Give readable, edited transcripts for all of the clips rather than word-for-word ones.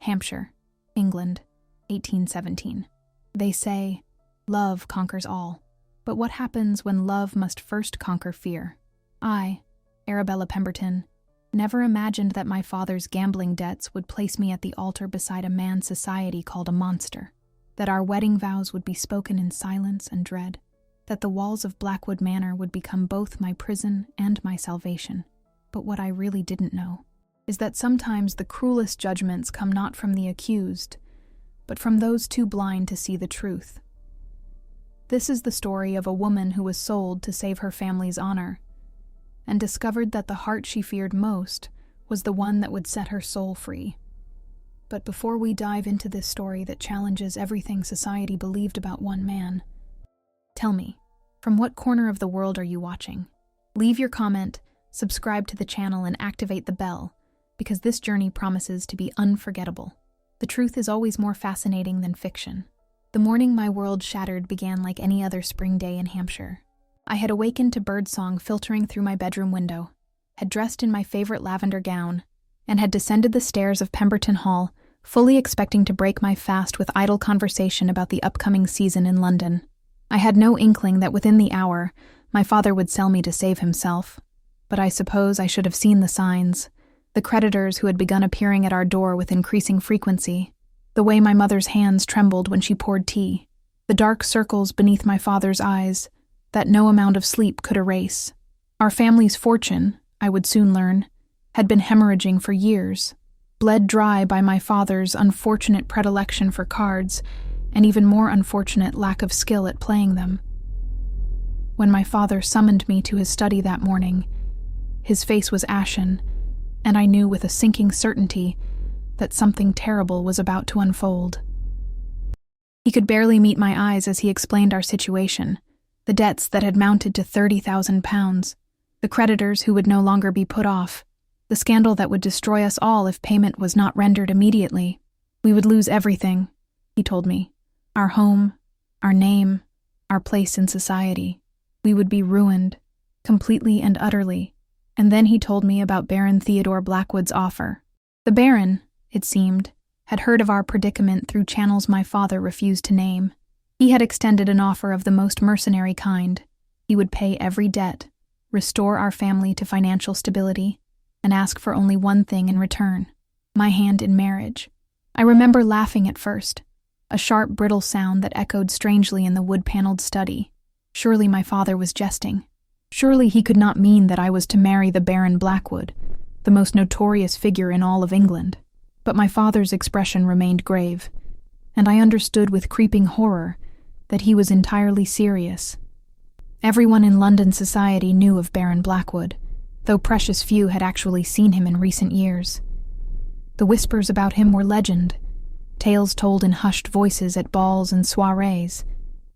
Hampshire, England, 1817. They say, love conquers all. But what happens when love must first conquer fear? I, Arabella Pemberton, never imagined that my father's gambling debts would place me at the altar beside a man society called a monster, that our wedding vows would be spoken in silence and dread, that the walls of Blackwood Manor would become both my prison and my salvation. But what I really didn't know is that sometimes the cruelest judgments come not from the accused, but from those too blind to see the truth. This is the story of a woman who was sold to save her family's honor, and discovered that the heart she feared most was the one that would set her soul free. But before we dive into this story that challenges everything society believed about one man, tell me, from what corner of the world are you watching? Leave your comment, subscribe to the channel, and activate the bell, because this journey promises to be unforgettable. The truth is always more fascinating than fiction. The morning my world shattered began like any other spring day in Hampshire. I had awakened to birdsong filtering through my bedroom window, had dressed in my favorite lavender gown, and had descended the stairs of Pemberton Hall, fully expecting to break my fast with idle conversation about the upcoming season in London. I had no inkling that within the hour, my father would sell me to save himself. But I suppose I should have seen the signs, the creditors who had begun appearing at our door with increasing frequency, the way my mother's hands trembled when she poured tea, the dark circles beneath my father's eyes that no amount of sleep could erase. Our family's fortune, I would soon learn, had been hemorrhaging for years, bled dry by my father's unfortunate predilection for cards and even more unfortunate lack of skill at playing them. When my father summoned me to his study that morning, his face was ashen, and I knew with a sinking certainty that something terrible was about to unfold. He could barely meet my eyes as he explained our situation, the debts that had mounted to £30,000, the creditors who would no longer be put off, the scandal that would destroy us all if payment was not rendered immediately. We would lose everything, he told me. Our home, our name, our place in society. We would be ruined, completely and utterly. And then he told me about Baron Theodore Blackwood's offer. The Baron, it seemed, had heard of our predicament through channels my father refused to name. He had extended an offer of the most mercenary kind. He would pay every debt, restore our family to financial stability, and ask for only one thing in return: my hand in marriage. I remember laughing at first, a sharp, brittle sound that echoed strangely in the wood-paneled study. Surely my father was jesting. Surely he could not mean that I was to marry the Baron Blackwood, the most notorious figure in all of England. But my father's expression remained grave, and I understood with creeping horror that he was entirely serious. Everyone in London society knew of Baron Blackwood, though precious few had actually seen him in recent years. The whispers about him were legend, tales told in hushed voices at balls and soirees,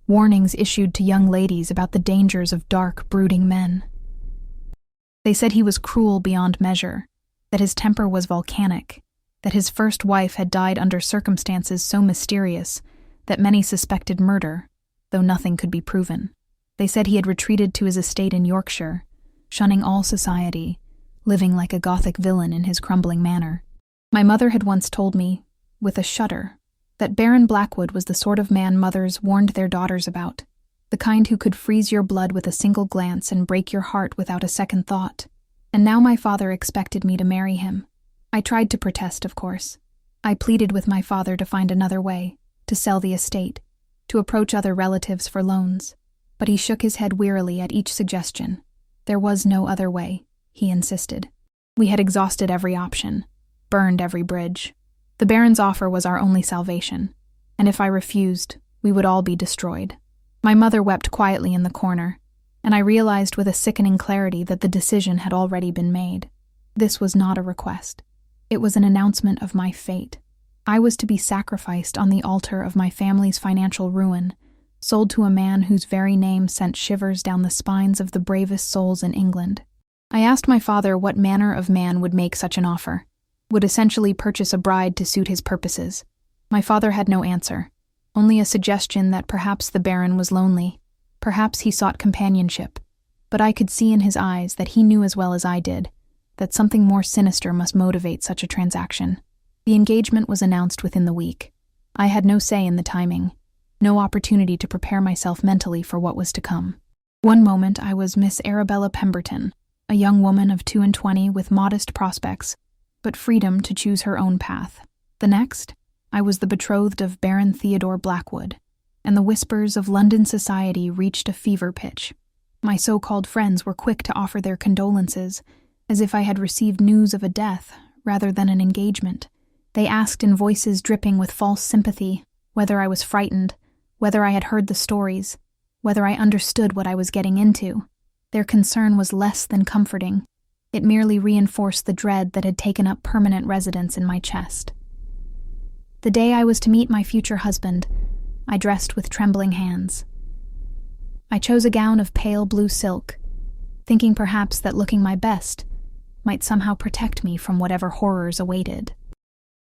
warnings issued to young ladies about the dangers of dark, brooding men. They said he was cruel beyond measure, that his temper was volcanic, that his first wife had died under circumstances so mysterious that many suspected murder, though nothing could be proven. They said he had retreated to his estate in Yorkshire, shunning all society, living like a Gothic villain in his crumbling manor. My mother had once told me, with a shudder, that Baron Blackwood was the sort of man mothers warned their daughters about, the kind who could freeze your blood with a single glance and break your heart without a second thought. And now my father expected me to marry him. I tried to protest, of course. I pleaded with my father to find another way, to sell the estate, to approach other relatives for loans. But he shook his head wearily at each suggestion. There was no other way, he insisted. We had exhausted every option, burned every bridge. The Baron's offer was our only salvation, and if I refused, we would all be destroyed. My mother wept quietly in the corner, and I realized with a sickening clarity that the decision had already been made. This was not a request. It was an announcement of my fate. I was to be sacrificed on the altar of my family's financial ruin, sold to a man whose very name sent shivers down the spines of the bravest souls in England. I asked my father what manner of man would make such an offer, would essentially purchase a bride to suit his purposes. My father had no answer, only a suggestion that perhaps the Baron was lonely, perhaps he sought companionship, but I could see in his eyes that he knew as well as I did that something more sinister must motivate such a transaction. The engagement was announced within the week. I had no say in the timing, no opportunity to prepare myself mentally for what was to come. One moment I was Miss Arabella Pemberton, a young woman of 22 with modest prospects, but freedom to choose her own path. The next, I was the betrothed of Baron Theodore Blackwood, and the whispers of London society reached a fever pitch. My so-called friends were quick to offer their condolences, as if I had received news of a death rather than an engagement. They asked in voices dripping with false sympathy whether I was frightened, whether I had heard the stories, whether I understood what I was getting into. Their concern was less than comforting. It merely reinforced the dread that had taken up permanent residence in my chest. The day I was to meet my future husband, I dressed with trembling hands. I chose a gown of pale blue silk, thinking perhaps that looking my best might somehow protect me from whatever horrors awaited.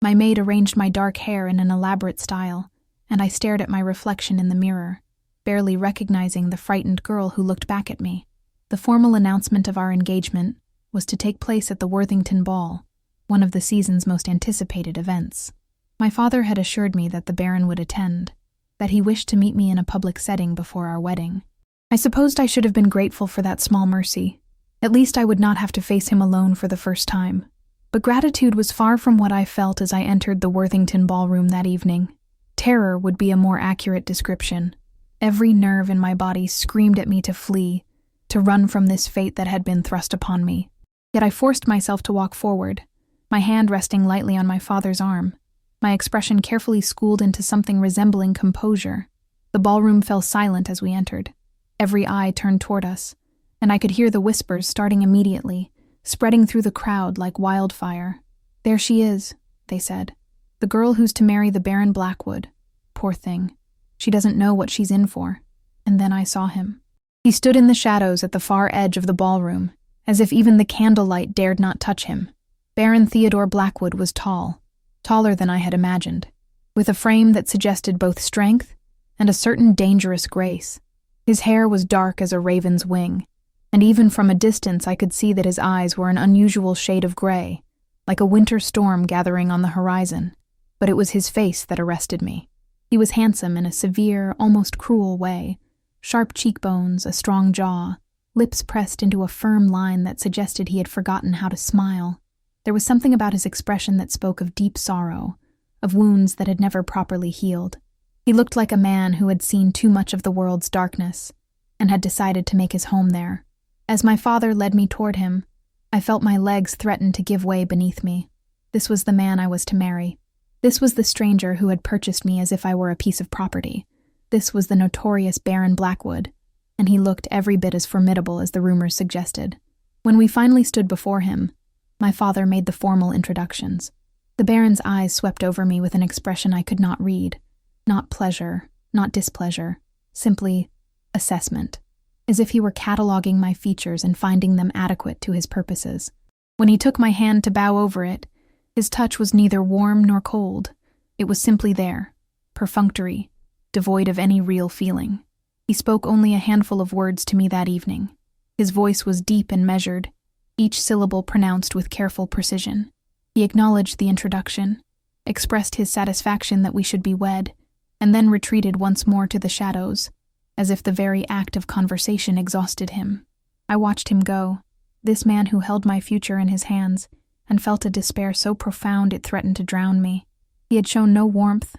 My maid arranged my dark hair in an elaborate style, and I stared at my reflection in the mirror, barely recognizing the frightened girl who looked back at me. The formal announcement of our engagement was to take place at the Worthington Ball, one of the season's most anticipated events. My father had assured me that the Baron would attend, that he wished to meet me in a public setting before our wedding. I supposed I should have been grateful for that small mercy. At least I would not have to face him alone for the first time. But gratitude was far from what I felt as I entered the Worthington ballroom that evening. Terror would be a more accurate description. Every nerve in my body screamed at me to flee, to run from this fate that had been thrust upon me. Yet I forced myself to walk forward, my hand resting lightly on my father's arm, my expression carefully schooled into something resembling composure. The ballroom fell silent as we entered. Every eye turned toward us, and I could hear the whispers starting immediately, spreading through the crowd like wildfire. "There she is," they said. "The girl who's to marry the Baron Blackwood. Poor thing. She doesn't know what she's in for." And then I saw him. He stood in the shadows at the far edge of the ballroom, as if even the candlelight dared not touch him. Baron Theodore Blackwood was tall, taller than I had imagined, with a frame that suggested both strength and a certain dangerous grace. His hair was dark as a raven's wing, and even from a distance I could see that his eyes were an unusual shade of gray, like a winter storm gathering on the horizon. But it was his face that arrested me. He was handsome in a severe, almost cruel way. Sharp cheekbones, a strong jaw, lips pressed into a firm line that suggested he had forgotten how to smile. There was something about his expression that spoke of deep sorrow, of wounds that had never properly healed. He looked like a man who had seen too much of the world's darkness and had decided to make his home there. As my father led me toward him, I felt my legs threaten to give way beneath me. This was the man I was to marry. This was the stranger who had purchased me as if I were a piece of property. This was the notorious Baron Blackwood, and he looked every bit as formidable as the rumors suggested. When we finally stood before him, my father made the formal introductions. The Baron's eyes swept over me with an expression I could not read. Not pleasure, not displeasure, simply assessment, as if he were cataloging my features and finding them adequate to his purposes. When he took my hand to bow over it, his touch was neither warm nor cold. It was simply there, perfunctory, devoid of any real feeling. He spoke only a handful of words to me that evening. His voice was deep and measured, each syllable pronounced with careful precision. He acknowledged the introduction, expressed his satisfaction that we should be wed, and then retreated once more to the shadows, as if the very act of conversation exhausted him. I watched him go, this man who held my future in his hands, and felt a despair so profound it threatened to drown me. He had shown no warmth,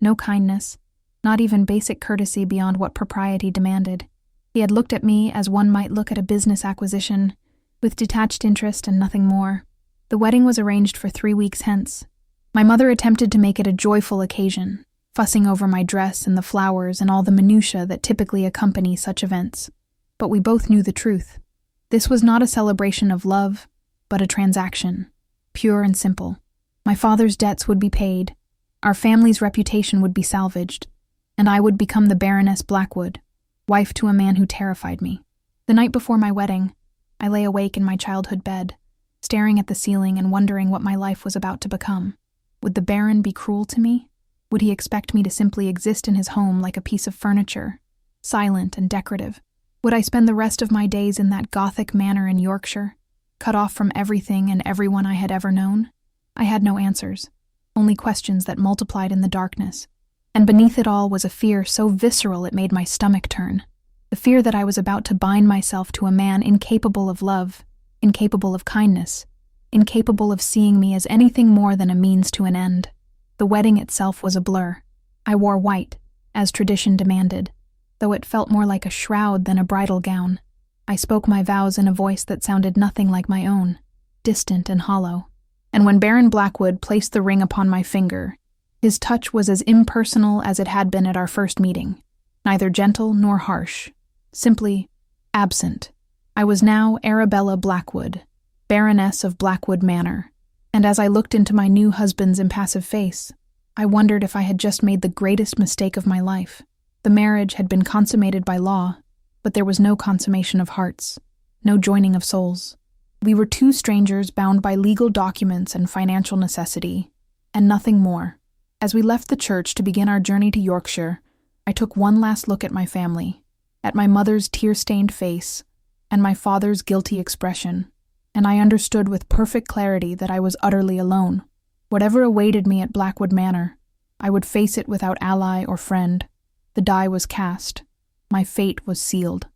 no kindness, not even basic courtesy beyond what propriety demanded. He had looked at me as one might look at a business acquisition, with detached interest and nothing more. The wedding was arranged for 3 weeks hence. My mother attempted to make it a joyful occasion, fussing over my dress and the flowers and all the minutiae that typically accompany such events. But we both knew the truth. This was not a celebration of love, but a transaction, pure and simple. My father's debts would be paid, our family's reputation would be salvaged, and I would become the Baroness Blackwood, wife to a man who terrified me. The night before my wedding, I lay awake in my childhood bed, staring at the ceiling and wondering what my life was about to become. Would the Baron be cruel to me? Would he expect me to simply exist in his home like a piece of furniture, silent and decorative? Would I spend the rest of my days in that Gothic manor in Yorkshire, cut off from everything and everyone I had ever known? I had no answers, only questions that multiplied in the darkness. And beneath it all was a fear so visceral it made my stomach turn. The fear that I was about to bind myself to a man incapable of love, incapable of kindness, incapable of seeing me as anything more than a means to an end. The wedding itself was a blur. I wore white, as tradition demanded, though it felt more like a shroud than a bridal gown. I spoke my vows in a voice that sounded nothing like my own, distant and hollow. And when Baron Blackwood placed the ring upon my finger, his touch was as impersonal as it had been at our first meeting, neither gentle nor harsh, simply absent. I was now Arabella Blackwood, Baroness of Blackwood Manor, and as I looked into my new husband's impassive face, I wondered if I had just made the greatest mistake of my life. The marriage had been consummated by law, but there was no consummation of hearts, no joining of souls. We were two strangers bound by legal documents and financial necessity, and nothing more. As we left the church to begin our journey to Yorkshire, I took one last look at my family, at my mother's tear-stained face, and my father's guilty expression, and I understood with perfect clarity that I was utterly alone. Whatever awaited me at Blackwood Manor, I would face it without ally or friend. The die was cast. My fate was sealed.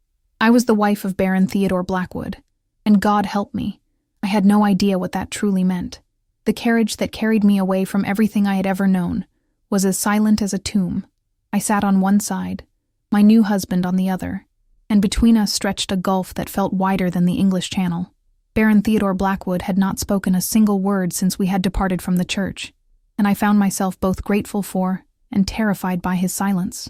I was the wife of Baron Theodore Blackwood, and God help me, I had no idea what that truly meant. The carriage that carried me away from everything I had ever known was as silent as a tomb. I sat on one side, my new husband on the other, and between us stretched a gulf that felt wider than the English Channel. Baron Theodore Blackwood had not spoken a single word since we had departed from the church, and I found myself both grateful for and terrified by his silence.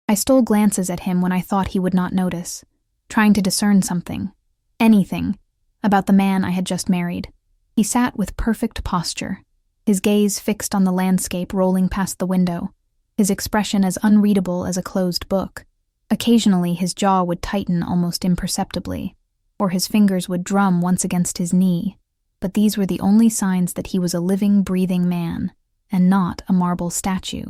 I stole glances at him when I thought he would not notice, trying to discern something, anything, about the man I had just married. He sat with perfect posture, his gaze fixed on the landscape rolling past the window, his expression as unreadable as a closed book. Occasionally his jaw would tighten almost imperceptibly, or his fingers would drum once against his knee, but these were the only signs that he was a living, breathing man, and not a marble statue.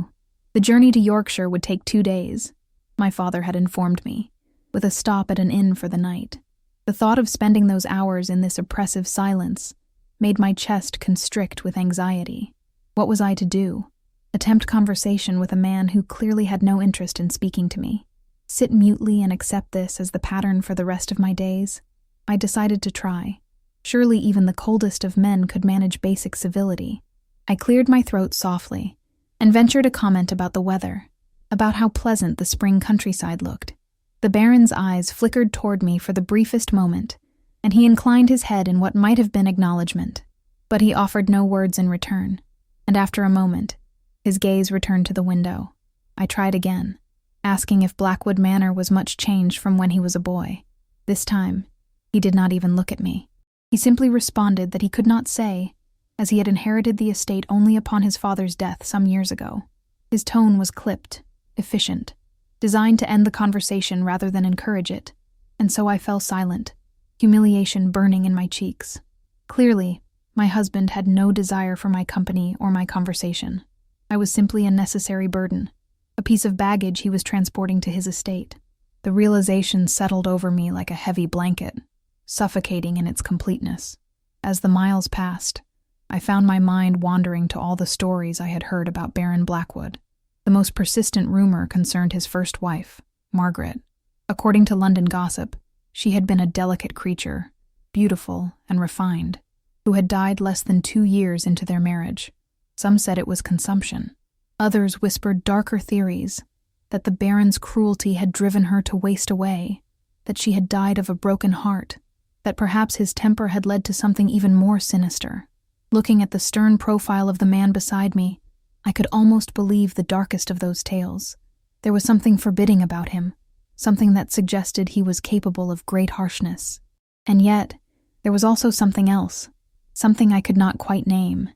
The journey to Yorkshire would take 2 days, my father had informed me, with a stop at an inn for the night. The thought of spending those hours in this oppressive silence made my chest constrict with anxiety. What was I to do? Attempt conversation with a man who clearly had no interest in speaking to me? Sit mutely and accept this as the pattern for the rest of my days? I decided to try. Surely even the coldest of men could manage basic civility. I cleared my throat softly and ventured a comment about the weather, about how pleasant the spring countryside looked. The Baron's eyes flickered toward me for the briefest moment, and he inclined his head in what might have been acknowledgement, but he offered no words in return, and after a moment, his gaze returned to the window. I tried again, asking if Blackwood Manor was much changed from when he was a boy. This time, he did not even look at me. He simply responded that he could not say, as he had inherited the estate only upon his father's death some years ago. His tone was clipped, efficient, designed to end the conversation rather than encourage it, and so I fell silent, humiliation burning in my cheeks. Clearly, my husband had no desire for my company or my conversation. I was simply a necessary burden, a piece of baggage he was transporting to his estate. The realization settled over me like a heavy blanket, suffocating in its completeness. As the miles passed, I found my mind wandering to all the stories I had heard about Baron Blackwood. The most persistent rumor concerned his first wife, Margaret. According to London gossip, she had been a delicate creature, beautiful and refined, who had died less than 2 years into their marriage. Some said it was consumption. Others whispered darker theories, that the Baron's cruelty had driven her to waste away, that she had died of a broken heart, that perhaps his temper had led to something even more sinister. Looking at the stern profile of the man beside me, I could almost believe the darkest of those tales. There was something forbidding about him, something that suggested he was capable of great harshness. And yet, there was also something else, something I could not quite name,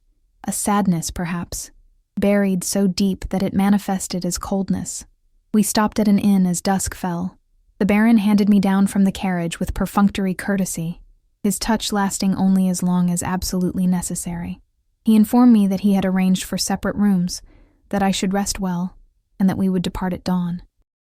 a sadness perhaps, buried so deep that it manifested as coldness. We stopped at an inn as dusk fell. The Baron handed me down from the carriage with perfunctory courtesy, his touch lasting only as long as absolutely necessary. He informed me that he had arranged for separate rooms, that I should rest well, and that we would depart at dawn.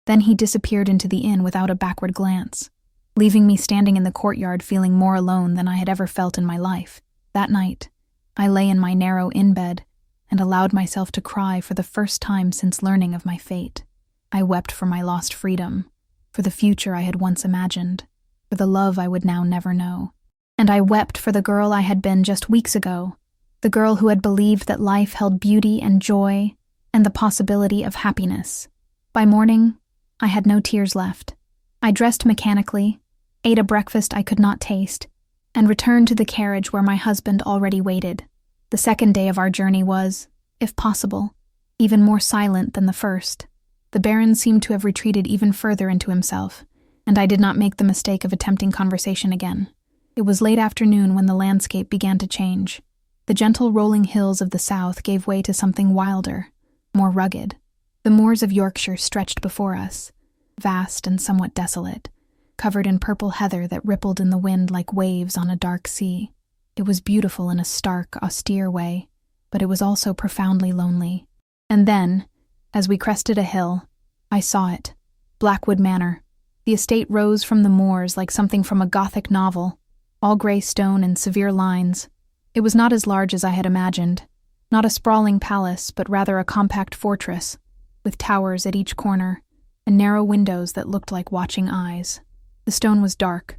Then he disappeared into the inn without a backward glance, leaving me standing in the courtyard feeling more alone than I had ever felt in my life. That night, I lay in my narrow inn bed and allowed myself to cry for the first time since learning of my fate. I wept for my lost freedom, for the future I had once imagined, for the love I would now never know. And I wept for the girl I had been just weeks ago, the girl who had believed that life held beauty and joy and the possibility of happiness. By morning, I had no tears left. I dressed mechanically, ate a breakfast I could not taste, and returned to the carriage where my husband already waited. The second day of our journey was, if possible, even more silent than the first. The Baron seemed to have retreated even further into himself, and I did not make the mistake of attempting conversation again. It was late afternoon when the landscape began to change. The gentle rolling hills of the south gave way to something wilder, more rugged. The moors of Yorkshire stretched before us, vast and somewhat desolate, covered in purple heather that rippled in the wind like waves on a dark sea. It was beautiful in a stark, austere way, but it was also profoundly lonely. And then, as we crested a hill, I saw it. Blackwood Manor. The estate rose from the moors like something from a Gothic novel, all grey stone and severe lines. It was not as large as I had imagined, not a sprawling palace, but rather a compact fortress, with towers at each corner, and narrow windows that looked like watching eyes. The stone was dark,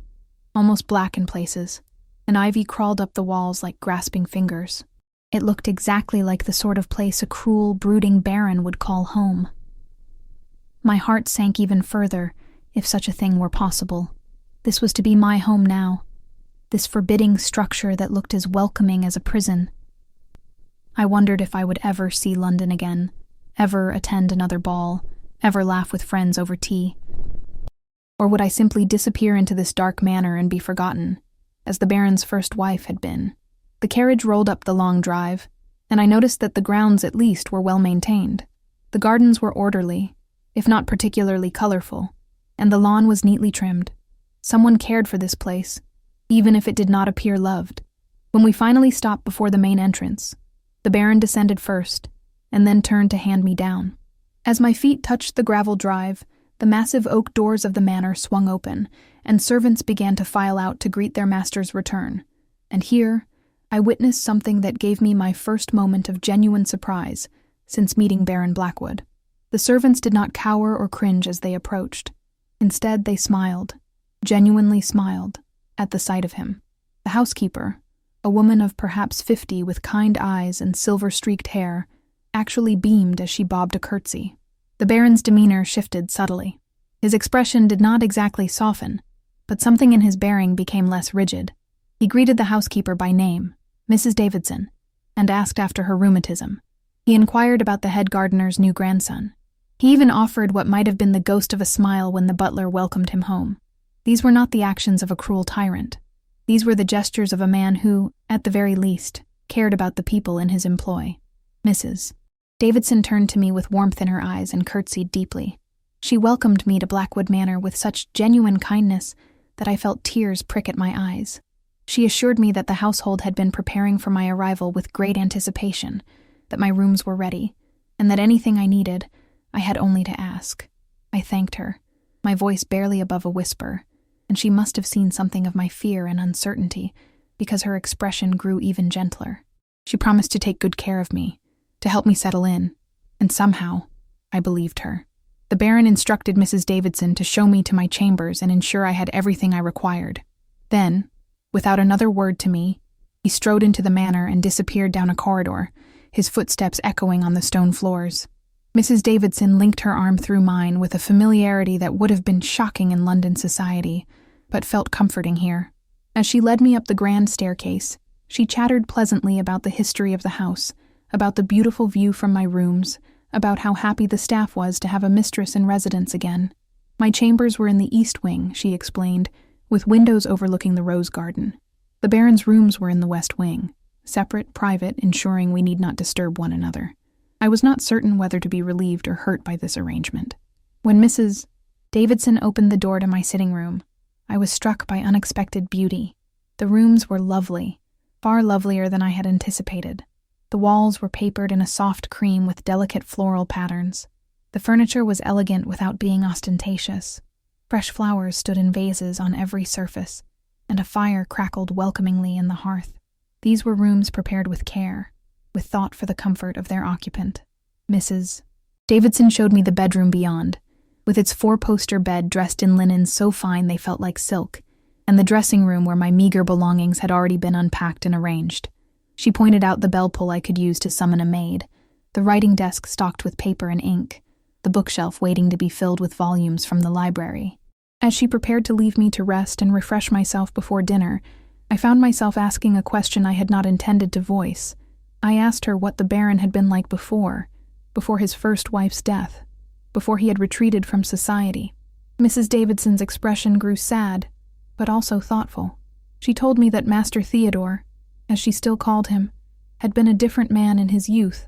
almost black in places, and ivy crawled up the walls like grasping fingers. It looked exactly like the sort of place a cruel, brooding baron would call home. My heart sank even further, if such a thing were possible. This was to be my home now, this forbidding structure that looked as welcoming as a prison. I wondered if I would ever see London again, ever attend another ball, ever laugh with friends over tea. Or would I simply disappear into this dark manor and be forgotten, as the Baron's first wife had been? The carriage rolled up the long drive, and I noticed that the grounds at least were well maintained. The gardens were orderly, if not particularly colorful, and the lawn was neatly trimmed. Someone cared for this place, even if it did not appear loved. When we finally stopped before the main entrance, the Baron descended first, and then turned to hand me down. As my feet touched the gravel drive, the massive oak doors of the manor swung open, and servants began to file out to greet their master's return. And here, I witnessed something that gave me my first moment of genuine surprise since meeting Baron Blackwood. The servants did not cower or cringe as they approached. Instead, they smiled, genuinely smiled, at the sight of him. The housekeeper, a woman of perhaps 50 with kind eyes and silver-streaked hair, actually beamed as she bobbed a curtsy. The Baron's demeanor shifted subtly. His expression did not exactly soften, but something in his bearing became less rigid. He greeted the housekeeper by name, Mrs. Davidson, and asked after her rheumatism. He inquired about the head gardener's new grandson. He even offered what might have been the ghost of a smile when the butler welcomed him home. These were not the actions of a cruel tyrant. These were the gestures of a man who, at the very least, cared about the people in his employ. Mrs. Davidson turned to me with warmth in her eyes and curtsied deeply. She welcomed me to Blackwood Manor with such genuine kindness that I felt tears prick at my eyes. She assured me that the household had been preparing for my arrival with great anticipation, that my rooms were ready, and that anything I needed, I had only to ask. I thanked her, my voice barely above a whisper, and she must have seen something of my fear and uncertainty, because her expression grew even gentler. She promised to take good care of me, to help me settle in, and somehow, I believed her. The Baron instructed Mrs. Davidson to show me to my chambers and ensure I had everything I required. Then, without another word to me, he strode into the manor and disappeared down a corridor, his footsteps echoing on the stone floors. Mrs. Davidson linked her arm through mine with a familiarity that would have been shocking in London society, but felt comforting here. As she led me up the grand staircase, she chattered pleasantly about the history of the house, about the beautiful view from my rooms, about how happy the staff was to have a mistress in residence again. My chambers were in the east wing, she explained, with windows overlooking the rose garden. The Baron's rooms were in the west wing, separate, private, ensuring we need not disturb one another. I was not certain whether to be relieved or hurt by this arrangement. When Mrs. Davidson opened the door to my sitting room, I was struck by unexpected beauty. The rooms were lovely, far lovelier than I had anticipated. The walls were papered in a soft cream with delicate floral patterns. The furniture was elegant without being ostentatious. Fresh flowers stood in vases on every surface, and a fire crackled welcomingly in the hearth. These were rooms prepared with care. with thought for the comfort of their occupant. Mrs. Davidson showed me the bedroom beyond, with its four-poster bed dressed in linens so fine they felt like silk, and the dressing room where my meager belongings had already been unpacked and arranged. She pointed out the bell pull I could use to summon a maid, the writing desk stocked with paper and ink, the bookshelf waiting to be filled with volumes from the library. As she prepared to leave me to rest and refresh myself before dinner, I found myself asking a question I had not intended to voice. I asked her what the Baron had been like before his first wife's death, before he had retreated from society. Mrs. Davidson's expression grew sad, but also thoughtful. She told me that Master Theodore, as she still called him, had been a different man in his youth,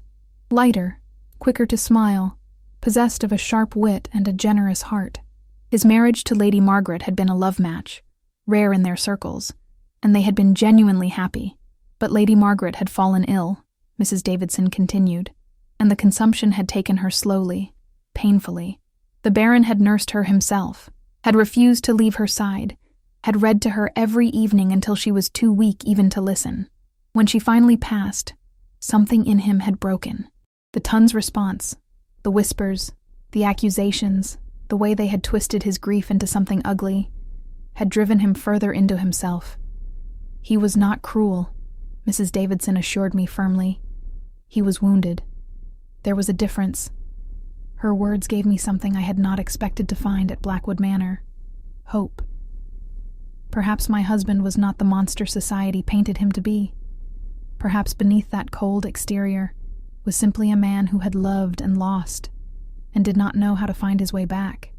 lighter, quicker to smile, possessed of a sharp wit and a generous heart. His marriage to Lady Margaret had been a love match, rare in their circles, and they had been genuinely happy. But Lady Margaret had fallen ill, Mrs. Davidson continued, and the consumption had taken her slowly, painfully. The Baron had nursed her himself, had refused to leave her side, had read to her every evening until she was too weak even to listen. When she finally passed, something in him had broken. The Tun's response, the whispers, the accusations, the way they had twisted his grief into something ugly, had driven him further into himself. He was not cruel, Mrs. Davidson assured me firmly. He was wounded. There was a difference. Her words gave me something I had not expected to find at Blackwood Manor: hope. Perhaps my husband was not the monster society painted him to be. Perhaps beneath that cold exterior was simply a man who had loved and lost, and did not know how to find his way back.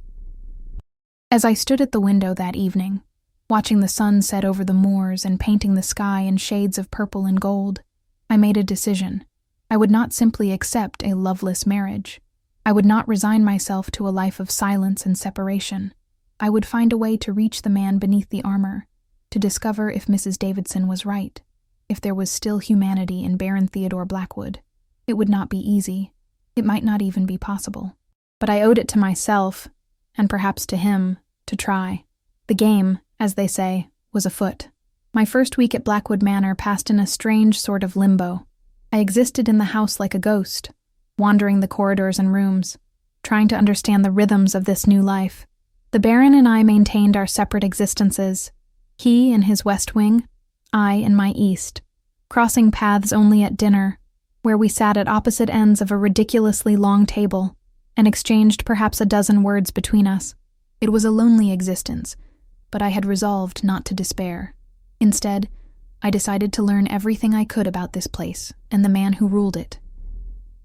As I stood at the window that evening, watching the sun set over the moors and painting the sky in shades of purple and gold, I made a decision. I would not simply accept a loveless marriage. I would not resign myself to a life of silence and separation. I would find a way to reach the man beneath the armor, to discover if Mrs. Davidson was right, if there was still humanity in Baron Theodore Blackwood. It would not be easy. It might not even be possible. But I owed it to myself, and perhaps to him, to try. The game, as they say, was afoot. My first week at Blackwood Manor passed in a strange sort of limbo. I existed in the house like a ghost, wandering the corridors and rooms, trying to understand the rhythms of this new life. The Baron and I maintained our separate existences, he in his west wing, I in my east, crossing paths only at dinner, where we sat at opposite ends of a ridiculously long table and exchanged perhaps a dozen words between us. It was a lonely existence, but I had resolved not to despair. Instead, I decided to learn everything I could about this place and the man who ruled it.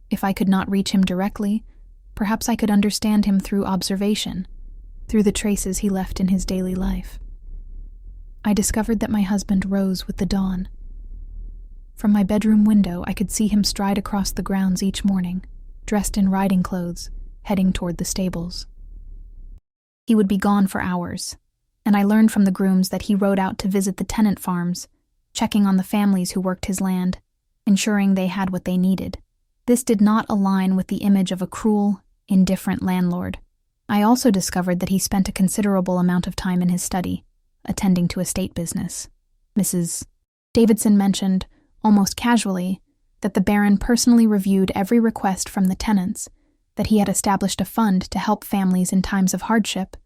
If I could not reach him directly, perhaps I could understand him through observation, through the traces he left in his daily life. I discovered that my husband rose with the dawn. From my bedroom window, I could see him stride across the grounds each morning, dressed in riding clothes, heading toward the stables. He would be gone for hours, and I learned from the grooms that he rode out to visit the tenant farms, checking on the families who worked his land, ensuring they had what they needed. This did not align with the image of a cruel, indifferent landlord. I also discovered that he spent a considerable amount of time in his study, attending to estate business. Mrs. Davidson mentioned, almost casually, that the Baron personally reviewed every request from the tenants, that he had established a fund to help families in times of hardship,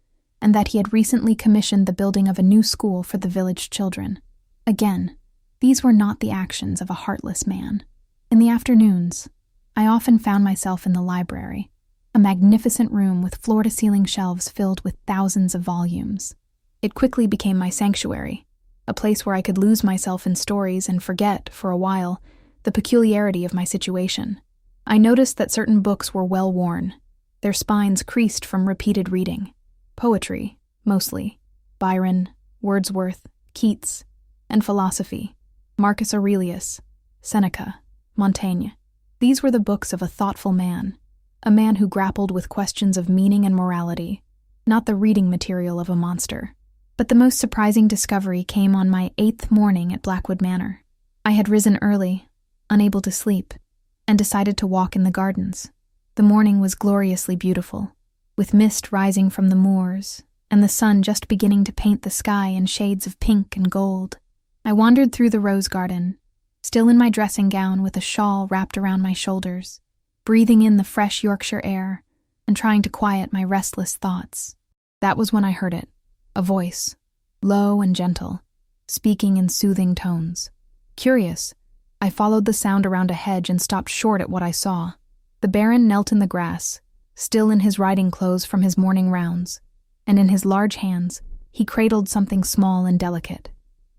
and that he had recently commissioned the building of a new school for the village children. Again, these were not the actions of a heartless man. In the afternoons, I often found myself in the library, a magnificent room with floor-to-ceiling shelves filled with thousands of volumes. It quickly became my sanctuary, a place where I could lose myself in stories and forget, for a while, the peculiarity of my situation. I noticed that certain books were well worn, their spines creased from repeated reading. Poetry, mostly. Byron, Wordsworth, Keats, and philosophy. Marcus Aurelius, Seneca, Montaigne. These were the books of a thoughtful man, a man who grappled with questions of meaning and morality, not the reading material of a monster. But the most surprising discovery came on my 8th morning at Blackwood Manor. I had risen early, unable to sleep, and decided to walk in the gardens. The morning was gloriously beautiful, with mist rising from the moors, and the sun just beginning to paint the sky in shades of pink and gold. I wandered through the rose garden, still in my dressing gown with a shawl wrapped around my shoulders, breathing in the fresh Yorkshire air and trying to quiet my restless thoughts. That was when I heard it, a voice, low and gentle, speaking in soothing tones. Curious, I followed the sound around a hedge and stopped short at what I saw. The Baron knelt in the grass, still in his riding clothes from his morning rounds, and in his large hands he cradled something small and delicate.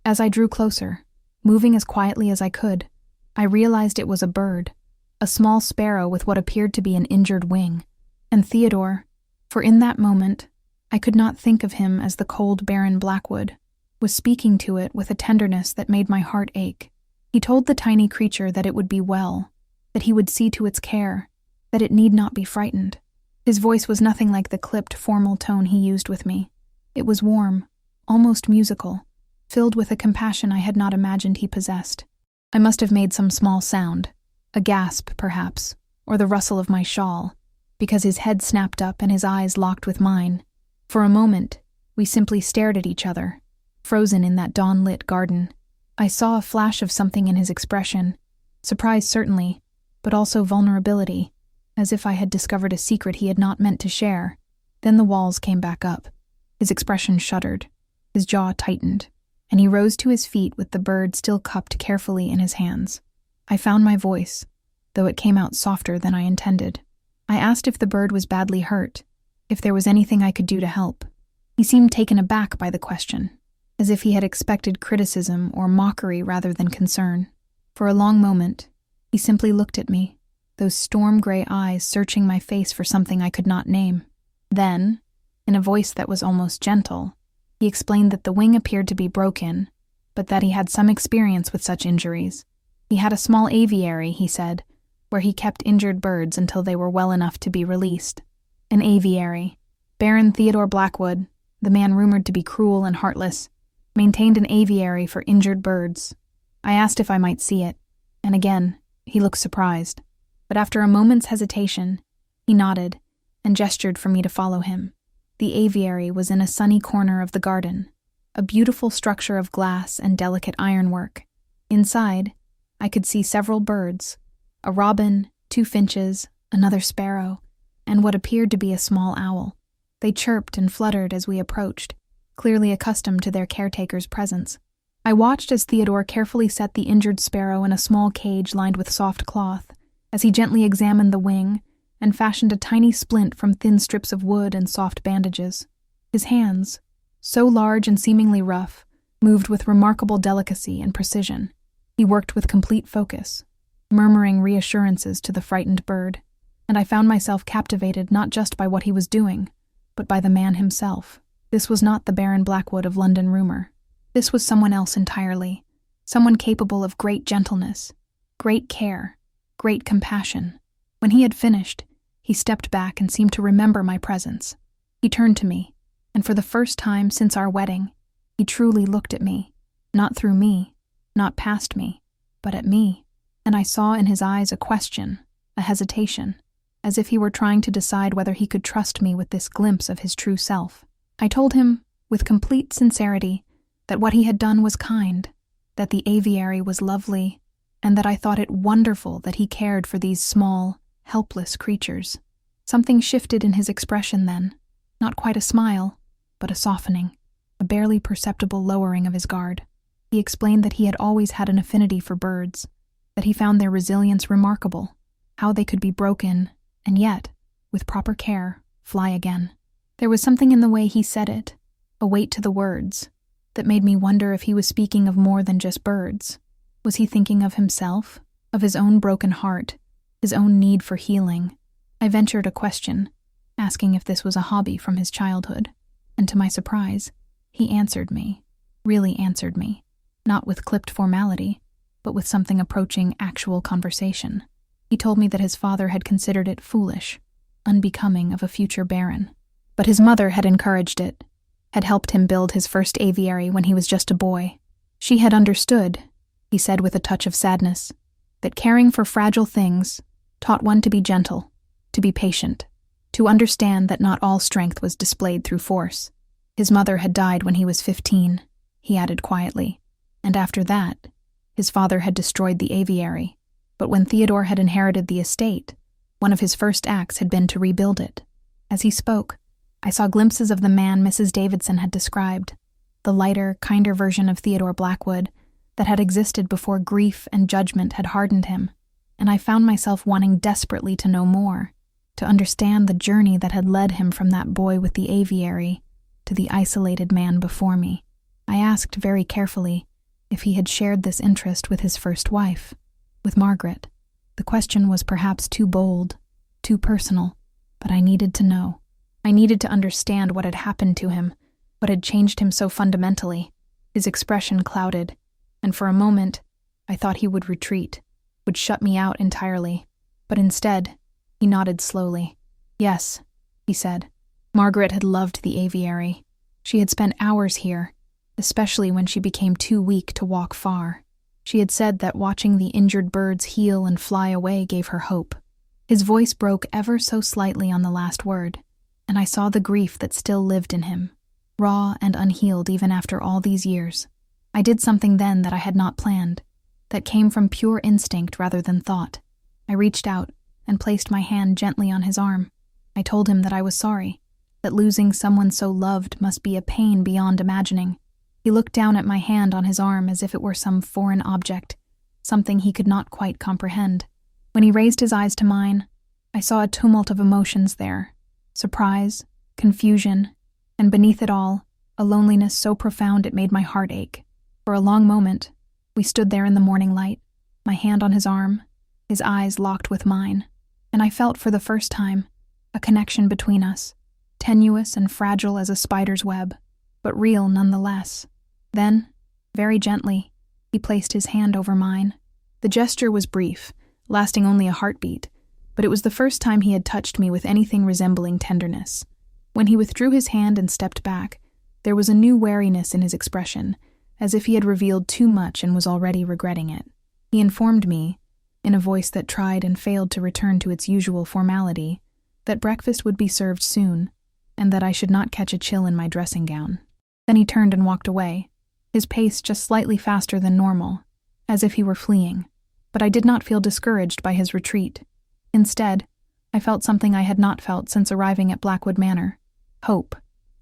As I drew closer, moving as quietly as I could, I realized it was a bird, a small sparrow with what appeared to be an injured wing. And Theodore, for in that moment I could not think of him as the cold Baron Blackwood, was speaking to it with a tenderness that made my heart ache. He told the tiny creature that it would be well, that he would see to its care, that it need not be frightened. His voice was nothing like the clipped, formal tone he used with me. It was warm, almost musical, filled with a compassion I had not imagined he possessed. I must have made some small sound, a gasp, perhaps, or the rustle of my shawl, because his head snapped up and his eyes locked with mine. For a moment, we simply stared at each other, frozen in that dawn-lit garden. I saw a flash of something in his expression, surprise certainly, but also vulnerability, as if I had discovered a secret he had not meant to share. Then the walls came back up. His expression shuddered, his jaw tightened, and he rose to his feet with the bird still cupped carefully in his hands. I found my voice, though it came out softer than I intended. I asked if the bird was badly hurt, if there was anything I could do to help. He seemed taken aback by the question, as if he had expected criticism or mockery rather than concern. For a long moment, he simply looked at me, those storm-gray eyes searching my face for something I could not name. Then, in a voice that was almost gentle, he explained that the wing appeared to be broken, but that he had some experience with such injuries. He had a small aviary, he said, where he kept injured birds until they were well enough to be released. An aviary. Baron Theodore Blackwood, the man rumored to be cruel and heartless, maintained an aviary for injured birds. I asked if I might see it, and again, he looked surprised. But after a moment's hesitation, he nodded and gestured for me to follow him. The aviary was in a sunny corner of the garden, a beautiful structure of glass and delicate ironwork. Inside, I could see several birds, a robin, 2 finches, another sparrow, and what appeared to be a small owl. They chirped and fluttered as we approached, clearly accustomed to their caretaker's presence. I watched as Theodore carefully set the injured sparrow in a small cage lined with soft cloth, as he gently examined the wing and fashioned a tiny splint from thin strips of wood and soft bandages. His hands, so large and seemingly rough, moved with remarkable delicacy and precision. He worked with complete focus, murmuring reassurances to the frightened bird, and I found myself captivated not just by what he was doing, but by the man himself. This was not the Baron Blackwood of London rumor. This was someone else entirely, someone capable of great gentleness, great care, great compassion. When he had finished, he stepped back and seemed to remember my presence. He turned to me, and for the first time since our wedding, he truly looked at me, not through me, not past me, but at me, and I saw in his eyes a question, a hesitation, as if he were trying to decide whether he could trust me with this glimpse of his true self. I told him, with complete sincerity, that what he had done was kind, that the aviary was lovely, and that I thought it wonderful that he cared for these small, helpless creatures. Something shifted in his expression then, not quite a smile, but a softening, a barely perceptible lowering of his guard. He explained that he had always had an affinity for birds, that he found their resilience remarkable, how they could be broken, and yet, with proper care, fly again. There was something in the way he said it, a weight to the words, that made me wonder if he was speaking of more than just birds. Was he thinking of himself, of his own broken heart, his own need for healing? I ventured a question, asking if this was a hobby from his childhood, and to my surprise, he answered me, really answered me, not with clipped formality, but with something approaching actual conversation. He told me that his father had considered it foolish, unbecoming of a future baron, but his mother had encouraged it, had helped him build his first aviary when he was just a boy. She had understood, he said with a touch of sadness, that caring for fragile things taught one to be gentle, to be patient, to understand that not all strength was displayed through force. His mother had died when he was 15, he added quietly, and after that, His father had destroyed the aviary, but when Theodore had inherited the estate, one of his first acts had been to rebuild it. As he spoke, I saw glimpses of the man Mrs. Davidson had described, the lighter, kinder version of Theodore Blackwood that had existed before grief and judgment had hardened him, and I found myself wanting desperately to know more, to understand the journey that had led him from that boy with the aviary to the isolated man before me. I asked very carefully if he had shared this interest with his first wife, with Margaret. The question was perhaps too bold, too personal, but I needed to know. I needed to understand what had happened to him, what had changed him so fundamentally. His expression clouded, and for a moment, I thought he would retreat, would shut me out entirely. But instead, he nodded slowly. Yes, he said. Margaret had loved the aviary. She had spent hours here, especially when she became too weak to walk far. She had said that watching the injured birds heal and fly away gave her hope. His voice broke ever so slightly on the last word, and I saw the grief that still lived in him, raw and unhealed even after all these years. I did something then that I had not planned, that came from pure instinct rather than thought. I reached out and placed my hand gently on his arm. I told him that I was sorry, that losing someone so loved must be a pain beyond imagining. He looked down at my hand on his arm as if it were some foreign object, something he could not quite comprehend. When he raised his eyes to mine, I saw a tumult of emotions there: surprise, confusion, and beneath it all, a loneliness so profound it made my heart ache. For a long moment, we stood there in the morning light, my hand on his arm, his eyes locked with mine, and I felt for the first time a connection between us, tenuous and fragile as a spider's web, but real nonetheless. Then, very gently, he placed his hand over mine. The gesture was brief, lasting only a heartbeat, but it was the first time he had touched me with anything resembling tenderness. When he withdrew his hand and stepped back, there was a new wariness in his expression, as if he had revealed too much and was already regretting it. He informed me, in a voice that tried and failed to return to its usual formality, that breakfast would be served soon, and that I should not catch a chill in my dressing gown. Then he turned and walked away, his pace just slightly faster than normal, as if he were fleeing. But I did not feel discouraged by his retreat. Instead, I felt something I had not felt since arriving at Blackwood Manor: hope,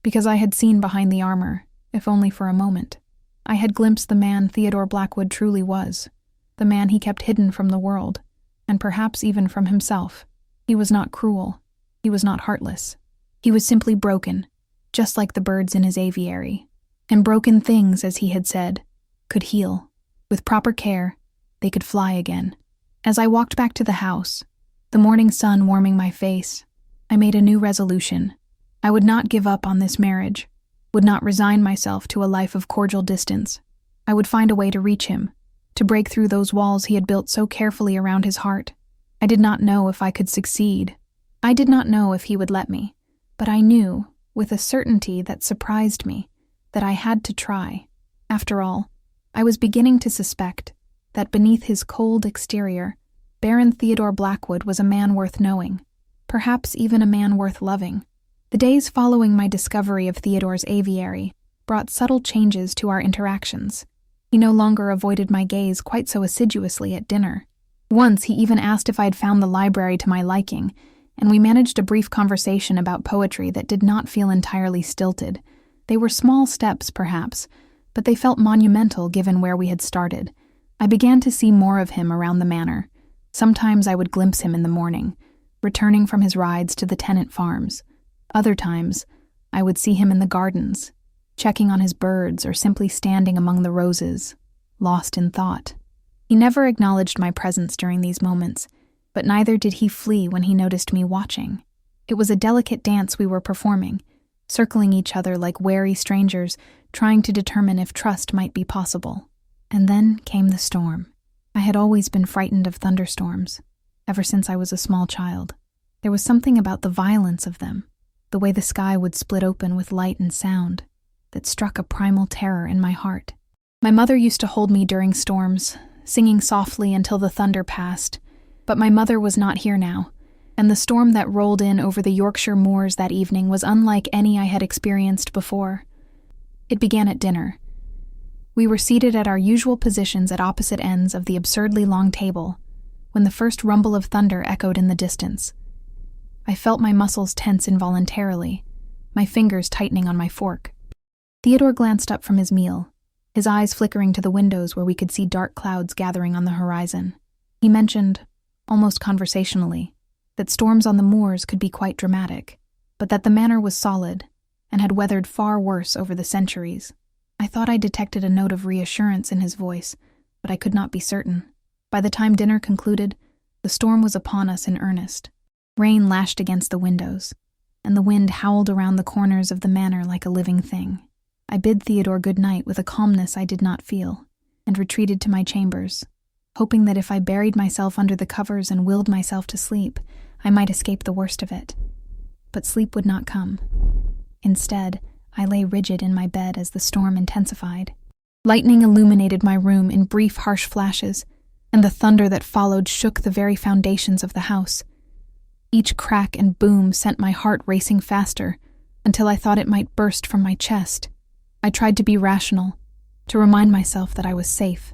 because I had seen behind the armor, if only for a moment. I had glimpsed the man Theodore Blackwood truly was, the man he kept hidden from the world, and perhaps even from himself. He was not cruel. He was not heartless. He was simply broken, just like the birds in his aviary. And broken things, as he had said, could heal. With proper care, they could fly again. As I walked back to the house, the morning sun warming my face, I made a new resolution. I would not give up on this marriage, would not resign myself to a life of cordial distance. I would find a way to reach him, to break through those walls he had built so carefully around his heart. I did not know if I could succeed. I did not know if he would let me, but I knew, with a certainty that surprised me, that I had to try. After all, I was beginning to suspect that beneath his cold exterior, Baron Theodore Blackwood was a man worth knowing, perhaps even a man worth loving. The days following my discovery of Theodore's aviary brought subtle changes to our interactions. He no longer avoided my gaze quite so assiduously at dinner. Once he even asked if I'd found the library to my liking, and we managed a brief conversation about poetry that did not feel entirely stilted. They were small steps, perhaps, but they felt monumental given where we had started. I began to see more of him around the manor. Sometimes I would glimpse him in the morning, returning from his rides to the tenant farms. Other times, I would see him in the gardens, checking on his birds or simply standing among the roses, lost in thought. He never acknowledged my presence during these moments, but neither did he flee when he noticed me watching. It was a delicate dance we were performing, circling each other like wary strangers, trying to determine if trust might be possible. And then came the storm. I had always been frightened of thunderstorms, ever since I was a small child. There was something about the violence of them, the way the sky would split open with light and sound, that struck a primal terror in my heart. My mother used to hold me during storms, singing softly until the thunder passed, but my mother was not here now, and the storm that rolled in over the Yorkshire moors that evening was unlike any I had experienced before. It began at dinner. We were seated at our usual positions at opposite ends of the absurdly long table when the first rumble of thunder echoed in the distance. I felt my muscles tense involuntarily, my fingers tightening on my fork. Theodore glanced up from his meal, his eyes flickering to the windows where we could see dark clouds gathering on the horizon. He mentioned, almost conversationally, that storms on the moors could be quite dramatic, but that the manor was solid and had weathered far worse over the centuries. I thought I detected a note of reassurance in his voice, but I could not be certain. By the time dinner concluded, the storm was upon us in earnest. Rain lashed against the windows, and the wind howled around the corners of the manor like a living thing. I bid Theodore good night with a calmness I did not feel, and retreated to my chambers, hoping that if I buried myself under the covers and willed myself to sleep, I might escape the worst of it. But sleep would not come. Instead, I lay rigid in my bed as the storm intensified. Lightning illuminated my room in brief, harsh flashes, and the thunder that followed shook the very foundations of the house. Each crack and boom sent my heart racing faster, until I thought it might burst from my chest. I tried to be rational, to remind myself that I was safe,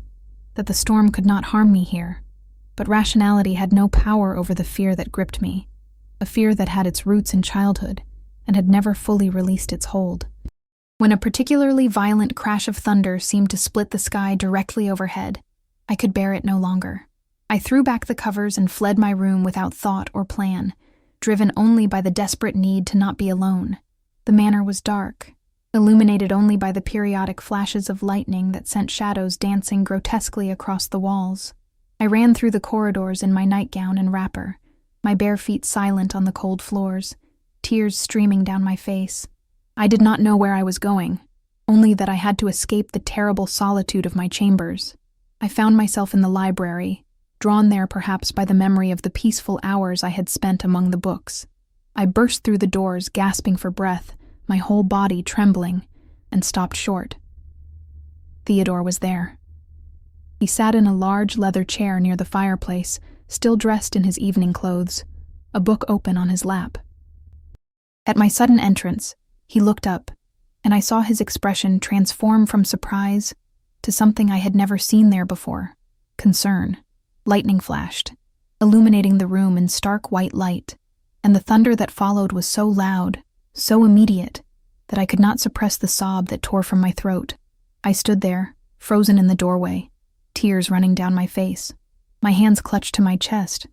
that the storm could not harm me here. But rationality had no power over the fear that gripped me, a fear that had its roots in childhood and had never fully released its hold. When a particularly violent crash of thunder seemed to split the sky directly overhead, I could bear it no longer. I threw back the covers and fled my room without thought or plan, driven only by the desperate need to not be alone. The manor was dark, illuminated only by the periodic flashes of lightning that sent shadows dancing grotesquely across the walls. I ran through the corridors in my nightgown and wrapper, my bare feet silent on the cold floors, tears streaming down my face. I did not know where I was going, only that I had to escape the terrible solitude of my chambers. I found myself in the library, drawn there perhaps by the memory of the peaceful hours I had spent among the books. I burst through the doors, gasping for breath, my whole body trembling, and stopped short. Theodore was there. He sat in a large leather chair near the fireplace, still dressed in his evening clothes, a book open on his lap. At my sudden entrance, he looked up, and I saw his expression transform from surprise to something I had never seen there before, concern. Lightning flashed, illuminating the room in stark white light, and the thunder that followed was so loud, so immediate, that I could not suppress the sob that tore from my throat. I stood there, frozen in the doorway, tears running down my face, my hands clutched to my chest,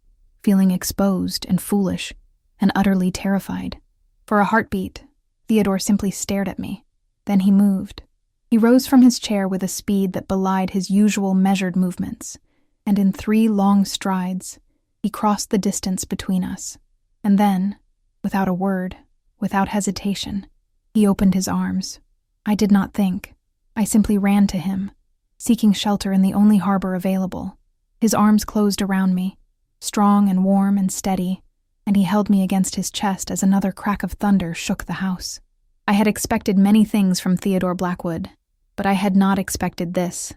feeling exposed and foolish and utterly terrified. For a heartbeat, Theodore simply stared at me. Then he moved. He rose from his chair with a speed that belied his usual measured movements, and in 3 long strides, he crossed the distance between us. And then, without a word, without hesitation, he opened his arms. I did not think. I simply ran to him, seeking shelter in the only harbor available. His arms closed around me, strong and warm and steady, and he held me against his chest as another crack of thunder shook the house. I had expected many things from Theodore Blackwood, but I had not expected this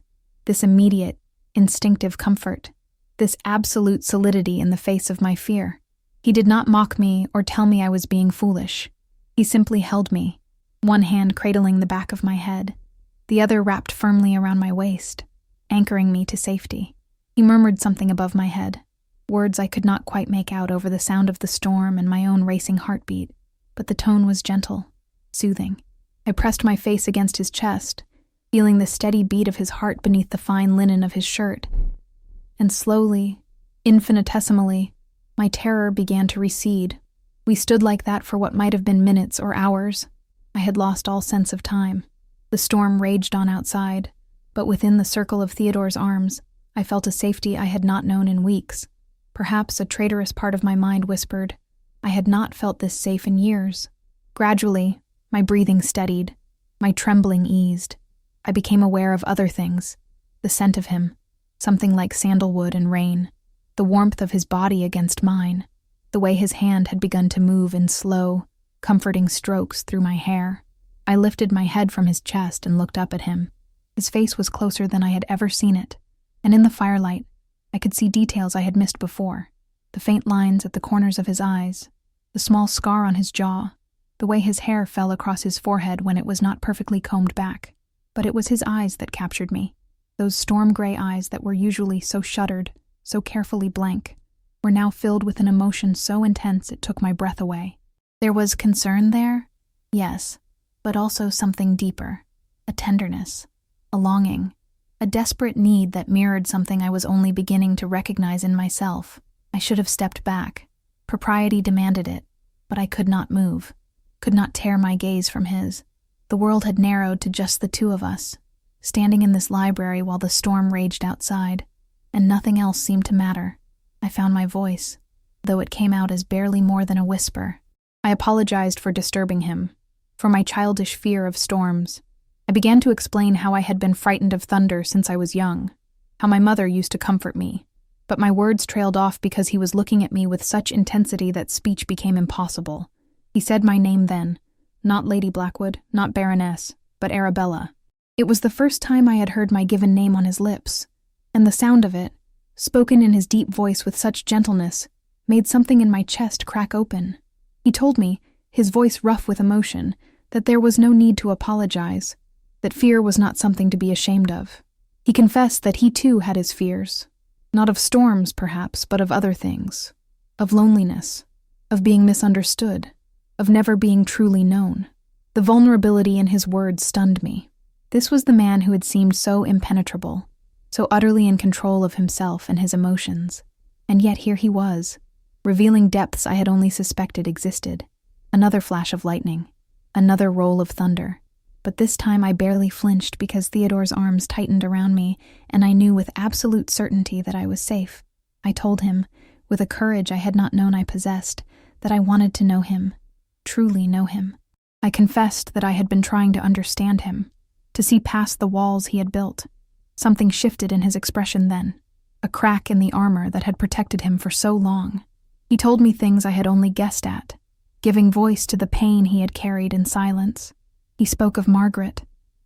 immediate, instinctive comfort, this absolute solidity in the face of my fear. He did not mock me or tell me I was being foolish. He simply held me, one hand cradling the back of my head, the other wrapped firmly around my waist, anchoring me to safety. He murmured something above my head, words I could not quite make out over the sound of the storm and my own racing heartbeat, but the tone was gentle, soothing. I pressed my face against his chest, feeling the steady beat of his heart beneath the fine linen of his shirt. And slowly, infinitesimally, my terror began to recede. We stood like that for what might have been minutes or hours. I had lost all sense of time. The storm raged on outside, but within the circle of Theodore's arms, I felt a safety I had not known in weeks. Perhaps a traitorous part of my mind whispered, I had not felt this safe in years. Gradually, my breathing steadied, my trembling eased. I became aware of other things, the scent of him, something like sandalwood and rain, the warmth of his body against mine, the way his hand had begun to move in slow, comforting strokes through my hair. I lifted my head from his chest and looked up at him. His face was closer than I had ever seen it, and in the firelight, I could see details I had missed before, the faint lines at the corners of his eyes, the small scar on his jaw, the way his hair fell across his forehead when it was not perfectly combed back. But it was his eyes that captured me. Those storm-gray eyes that were usually so shuttered, so carefully blank, were now filled with an emotion so intense it took my breath away. There was concern there, yes, but also something deeper, a tenderness, a longing, a desperate need that mirrored something I was only beginning to recognize in myself. I should have stepped back. Propriety demanded it, but I could not move, could not tear my gaze from his. The world had narrowed to just the two of us, standing in this library while the storm raged outside, and nothing else seemed to matter. I found my voice, though it came out as barely more than a whisper. I apologized for disturbing him, for my childish fear of storms. I began to explain how I had been frightened of thunder since I was young, how my mother used to comfort me, but my words trailed off because he was looking at me with such intensity that speech became impossible. He said my name then, not Lady Blackwood, not Baroness, but Arabella. It was the first time I had heard my given name on his lips, and the sound of it, spoken in his deep voice with such gentleness, made something in my chest crack open. He told me, his voice rough with emotion, that there was no need to apologize, that fear was not something to be ashamed of. He confessed that he too had his fears, not of storms perhaps, but of other things, of loneliness, of being misunderstood, of never being truly known. The vulnerability in his words stunned me. This was the man who had seemed so impenetrable, so utterly in control of himself and his emotions, and yet here he was, revealing depths I had only suspected existed. Another flash of lightning, another roll of thunder. But this time I barely flinched because Theodore's arms tightened around me, and I knew with absolute certainty that I was safe. I told him, with a courage I had not known I possessed, that I wanted to know him, truly know him. I confessed that I had been trying to understand him, to see past the walls he had built. Something shifted in his expression then, a crack in the armor that had protected him for so long. He told me things I had only guessed at, giving voice to the pain he had carried in silence. He spoke of Margaret,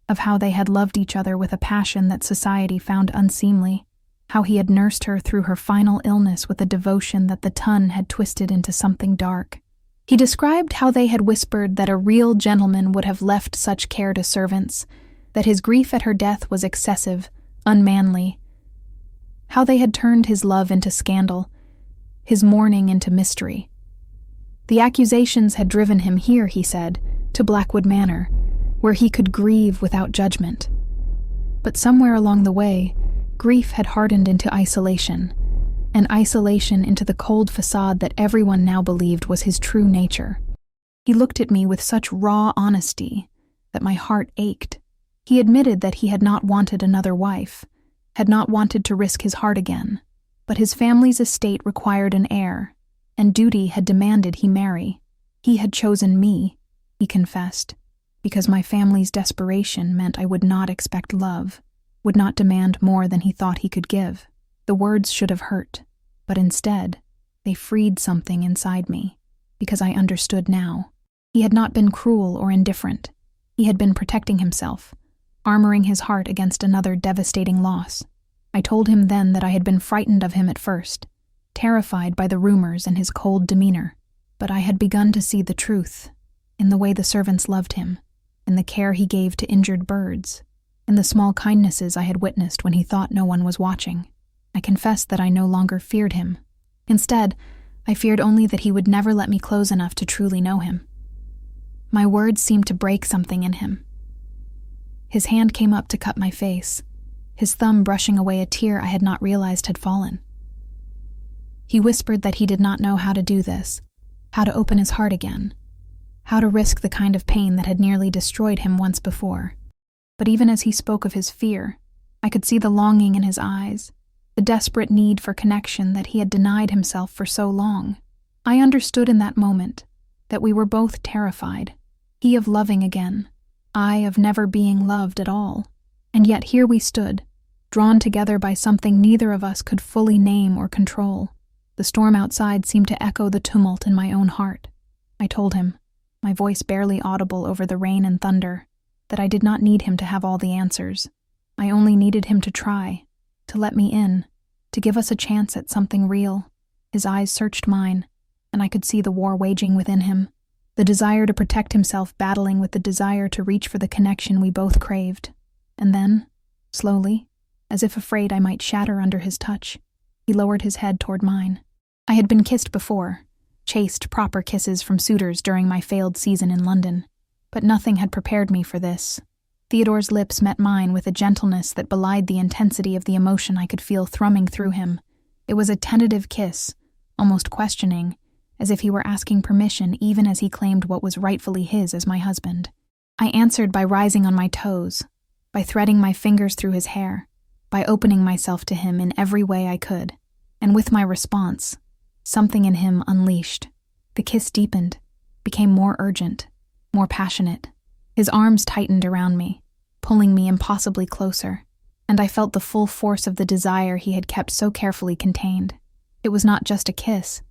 of how they had loved each other with a passion that society found unseemly, how he had nursed her through her final illness with a devotion that the Tun had twisted into something dark. He described how they had whispered that a real gentleman would have left such care to servants, that his grief at her death was excessive, unmanly, how they had turned his love into scandal, his mourning into mystery. The accusations had driven him here, he said, to Blackwood Manor, where he could grieve without judgment. But somewhere along the way, grief had hardened into isolation, and isolation into the cold facade that everyone now believed was his true nature. He looked at me with such raw honesty that my heart ached. He admitted that he had not wanted another wife, had not wanted to risk his heart again, but his family's estate required an heir, and duty had demanded he marry. He had chosen me, he confessed, because my family's desperation meant I would not expect love, would not demand more than he thought he could give. The words should have hurt, but instead, they freed something inside me, because I understood now. He had not been cruel or indifferent. He had been protecting himself, armoring his heart against another devastating loss. I told him then that I had been frightened of him at first, terrified by the rumors and his cold demeanor, but I had begun to see the truth, in the way the servants loved him, in the care he gave to injured birds, in the small kindnesses I had witnessed when he thought no one was watching. I confessed that I no longer feared him. Instead, I feared only that he would never let me close enough to truly know him. My words seemed to break something in him. His hand came up to cut my face, his thumb brushing away a tear I had not realized had fallen. He whispered that he did not know how to do this, how to open his heart again, how to risk the kind of pain that had nearly destroyed him once before. But even as he spoke of his fear, I could see the longing in his eyes, the desperate need for connection that he had denied himself for so long. I understood in that moment that we were both terrified, he of loving again, I of never being loved at all. And yet here we stood, drawn together by something neither of us could fully name or control. The storm outside seemed to echo the tumult in my own heart. I told him, my voice barely audible over the rain and thunder, that I did not need him to have all the answers. I only needed him to try, to let me in, to give us a chance at something real. His eyes searched mine, and I could see the war waging within him, the desire to protect himself battling with the desire to reach for the connection we both craved. and then, slowly, as if afraid I might shatter under his touch, he lowered his head toward mine. I had been kissed before, chased proper kisses from suitors during my failed season in London, but nothing had prepared me for this. Theodore's lips met mine with a gentleness that belied the intensity of the emotion I could feel thrumming through him. It was a tentative kiss, almost questioning, as if he were asking permission even as he claimed what was rightfully his as my husband. I answered by rising on my toes, by threading my fingers through his hair, by opening myself to him in every way I could, and with my response, something in him unleashed. The kiss deepened, became more urgent, more passionate. His arms tightened around me, pulling me impossibly closer, and I felt the full force of the desire he had kept so carefully contained. It was not just a kiss,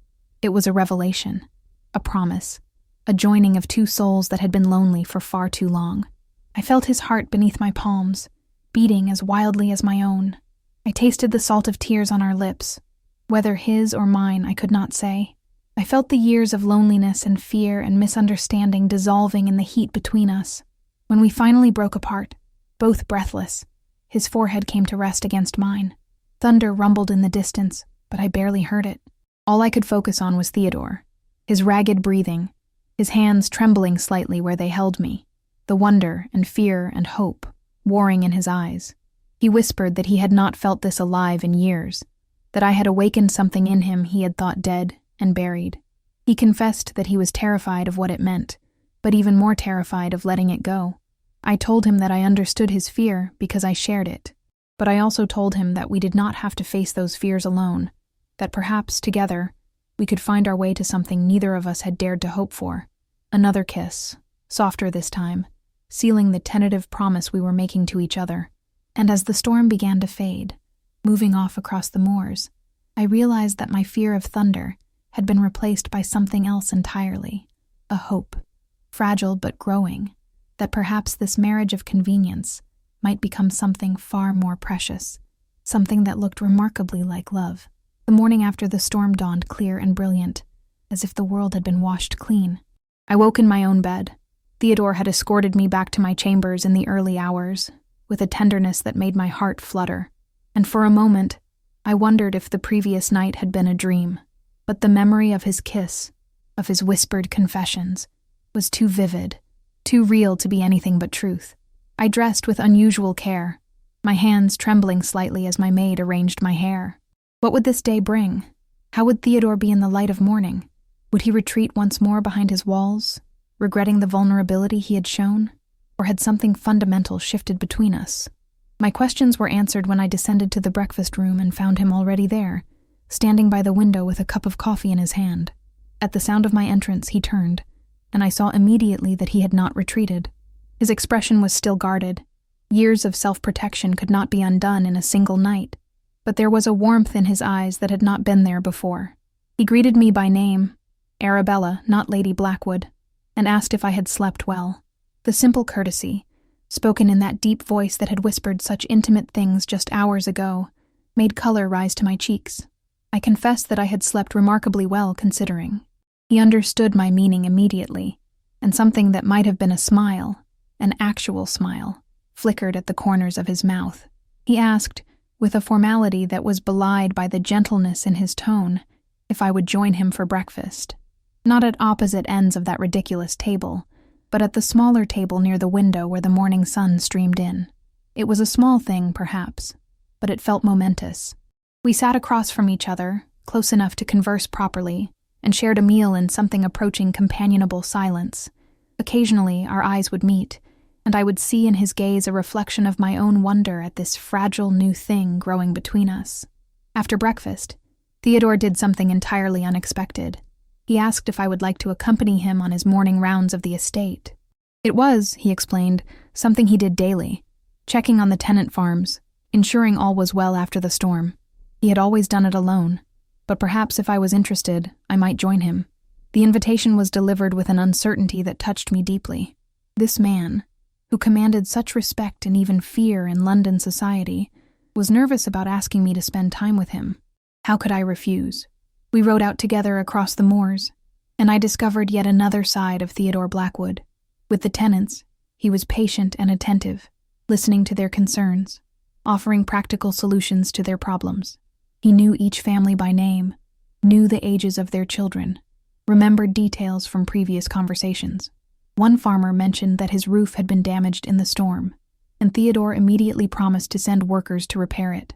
it was a revelation, a promise, a joining of two souls that had been lonely for far too long. I felt his heart beneath my palms, beating as wildly as my own. I tasted the salt of tears on our lips. Whether his or mine, I could not say. I felt the years of loneliness and fear and misunderstanding dissolving in the heat between us. When we finally broke apart, both breathless, his forehead came to rest against mine. Thunder rumbled in the distance, but I barely heard it. All I could focus on was Theodore, his ragged breathing, his hands trembling slightly where they held me, the wonder and fear and hope warring in his eyes. He whispered that he had not felt this alive in years, that I had awakened something in him he had thought dead and buried. He confessed that he was terrified of what it meant, but even more terrified of letting it go. I told him that I understood his fear because I shared it, but I also told him that we did not have to face those fears alone, that perhaps, together, we could find our way to something neither of us had dared to hope for. Another kiss, softer this time, sealing the tentative promise we were making to each other. And as the storm began to fade, moving off across the moors, I realized that my fear of thunder had been replaced by something else entirely, a hope, fragile but growing, that perhaps this marriage of convenience might become something far more precious, something that looked remarkably like love. The morning after the storm dawned clear and brilliant, as if the world had been washed clean. I woke in my own bed. Theodore had escorted me back to my chambers in the early hours, with a tenderness that made my heart flutter, and for a moment, I wondered if the previous night had been a dream. But the memory of his kiss, of his whispered confessions, was too vivid, too real to be anything but truth. I dressed with unusual care, my hands trembling slightly as my maid arranged my hair. What would this day bring? How would Theodore be in the light of morning? Would he retreat once more behind his walls, regretting the vulnerability he had shown? Or had something fundamental shifted between us? My questions were answered when I descended to the breakfast room and found him already there, standing by the window with a cup of coffee in his hand. At the sound of my entrance, he turned, and I saw immediately that he had not retreated. His expression was still guarded. Years of self-protection could not be undone in a single night, but there was a warmth in his eyes that had not been there before. He greeted me by name, Arabella, not Lady Blackwood, and asked if I had slept well. The simple courtesy, spoken in that deep voice that had whispered such intimate things just hours ago, made color rise to my cheeks. I confessed that I had slept remarkably well considering. He understood my meaning immediately, and something that might have been a smile, an actual smile, flickered at the corners of his mouth. He asked, with a formality that was belied by the gentleness in his tone, if I would join him for breakfast. Not at opposite ends of that ridiculous table, but at the smaller table near the window where the morning sun streamed in. It was a small thing, perhaps, but it felt momentous. We sat across from each other, close enough to converse properly, and shared a meal in something approaching companionable silence. Occasionally, our eyes would meet, and I would see in his gaze a reflection of my own wonder at this fragile new thing growing between us. After breakfast, Theodore did something entirely unexpected. He asked if I would like to accompany him on his morning rounds of the estate. It was, he explained, something he did daily, checking on the tenant farms, ensuring all was well after the storm. He had always done it alone, but perhaps if I was interested, I might join him. The invitation was delivered with an uncertainty that touched me deeply. This man, who commanded such respect and even fear in London society, was nervous about asking me to spend time with him. How could I refuse? We rode out together across the moors, and I discovered yet another side of Theodore Blackwood. With the tenants, he was patient and attentive, listening to their concerns, offering practical solutions to their problems. He knew each family by name, knew the ages of their children, remembered details from previous conversations. One farmer mentioned that his roof had been damaged in the storm, and Theodore immediately promised to send workers to repair it.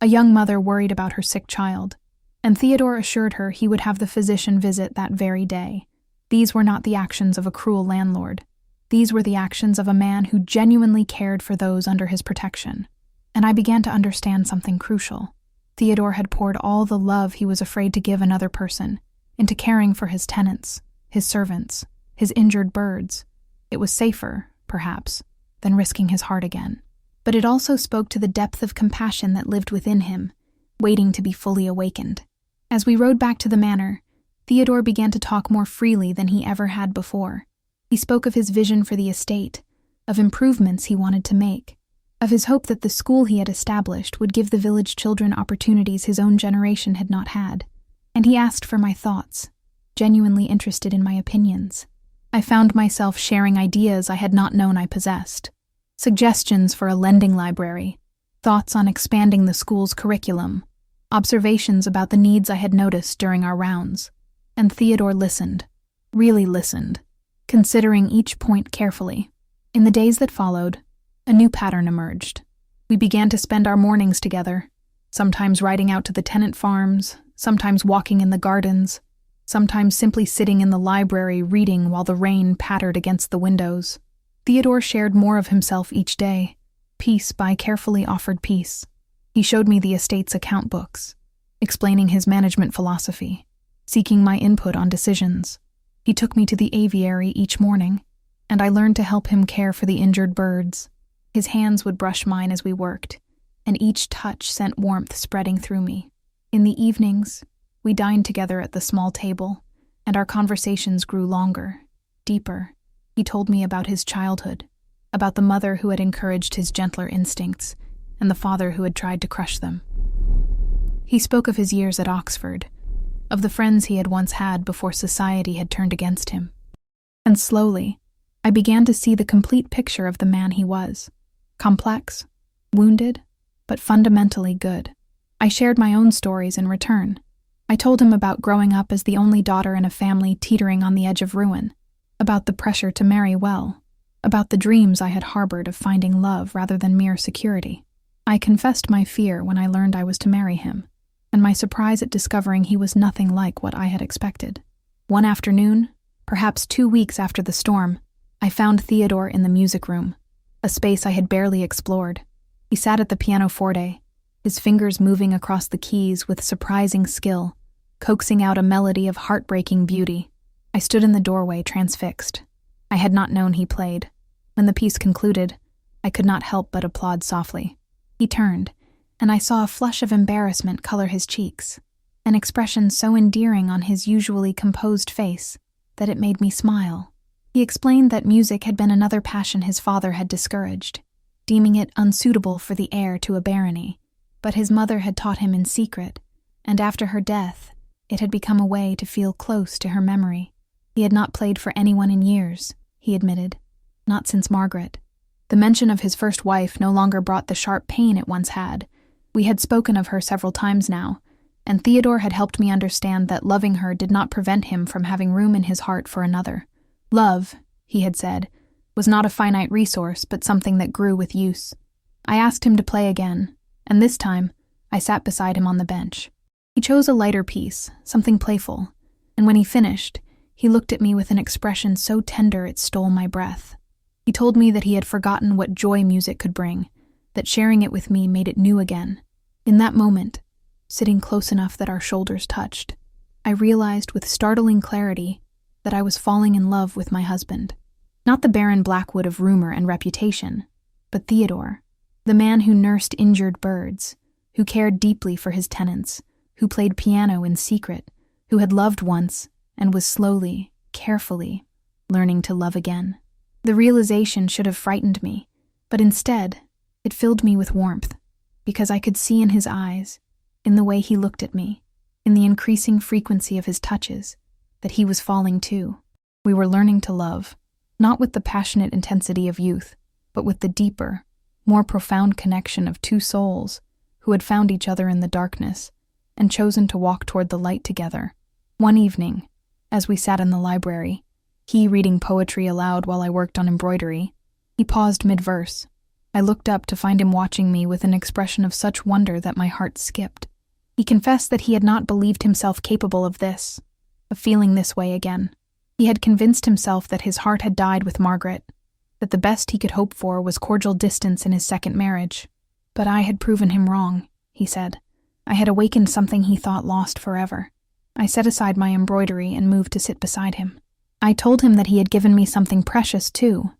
A young mother worried about her sick child, and Theodore assured her he would have the physician visit that very day. These were not the actions of a cruel landlord. These were the actions of a man who genuinely cared for those under his protection. And I began to understand something crucial. Theodore had poured all the love he was afraid to give another person into caring for his tenants, his servants, his injured birds. It was safer, perhaps, than risking his heart again. But it also spoke to the depth of compassion that lived within him, waiting to be fully awakened. As we rode back to the manor, Theodore began to talk more freely than he ever had before. He spoke of his vision for the estate, of improvements he wanted to make, of his hope that the school he had established would give the village children opportunities his own generation had not had. And he asked for my thoughts, genuinely interested in my opinions. I found myself sharing ideas I had not known I possessed. Suggestions for a lending library, thoughts on expanding the school's curriculum, observations about the needs I had noticed during our rounds. And Theodore listened, really listened, considering each point carefully. In the days that followed, a new pattern emerged. We began to spend our mornings together, sometimes riding out to the tenant farms, sometimes walking in the gardens, sometimes simply sitting in the library reading while the rain pattered against the windows. Theodore shared more of himself each day, piece by carefully offered piece. He showed me the estate's account books, explaining his management philosophy, seeking my input on decisions. He took me to the aviary each morning, and I learned to help him care for the injured birds. His hands would brush mine as we worked, and each touch sent warmth spreading through me. In the evenings, we dined together at the small table, and our conversations grew longer, deeper. He told me about his childhood, about the mother who had encouraged his gentler instincts, and the father who had tried to crush them. He spoke of his years at Oxford, of the friends he had once had before society had turned against him. And slowly, I began to see the complete picture of the man he was. Complex, wounded, but fundamentally good. I shared my own stories in return. I told him about growing up as the only daughter in a family teetering on the edge of ruin, about the pressure to marry well, about the dreams I had harbored of finding love rather than mere security. I confessed my fear when I learned I was to marry him, and my surprise at discovering he was nothing like what I had expected. One afternoon, perhaps 2 weeks after the storm, I found Theodore in the music room, a space I had barely explored. He sat at the pianoforte, his fingers moving across the keys with surprising skill, coaxing out a melody of heartbreaking beauty. I stood in the doorway, transfixed. I had not known he played. When the piece concluded, I could not help but applaud softly. He turned, and I saw a flush of embarrassment color his cheeks, an expression so endearing on his usually composed face that it made me smile. He explained that music had been another passion his father had discouraged, deeming it unsuitable for the heir to a barony, but his mother had taught him in secret, and after her death, it had become a way to feel close to her memory. He had not played for anyone in years, he admitted, not since Margaret. The mention of his first wife no longer brought the sharp pain it once had. We had spoken of her several times now, and Theodore had helped me understand that loving her did not prevent him from having room in his heart for another. Love, he had said, was not a finite resource, but something that grew with use. I asked him to play again, and this time, I sat beside him on the bench. He chose a lighter piece, something playful, and when he finished, he looked at me with an expression so tender it stole my breath. He told me that he had forgotten what joy music could bring, that sharing it with me made it new again. In that moment, sitting close enough that our shoulders touched, I realized with startling clarity that I was falling in love with my husband. Not the Baron Blackwood of rumor and reputation, but Theodore, the man who nursed injured birds, who cared deeply for his tenants, who played piano in secret, who had loved once and was slowly, carefully, learning to love again. The realization should have frightened me, but instead, it filled me with warmth, because I could see in his eyes, in the way he looked at me, in the increasing frequency of his touches, that he was falling too. We were learning to love, not with the passionate intensity of youth, but with the deeper, more profound connection of two souls who had found each other in the darkness and chosen to walk toward the light together. One evening, as we sat in the library, he reading poetry aloud while I worked on embroidery, he paused mid-verse. I looked up to find him watching me with an expression of such wonder that my heart skipped. He confessed that he had not believed himself capable of this, of feeling this way again. He had convinced himself that his heart had died with Margaret, that the best he could hope for was cordial distance in his second marriage. But I had proven him wrong, he said. I had awakened something he thought lost forever. I set aside my embroidery and moved to sit beside him. I told him that he had given me something precious too,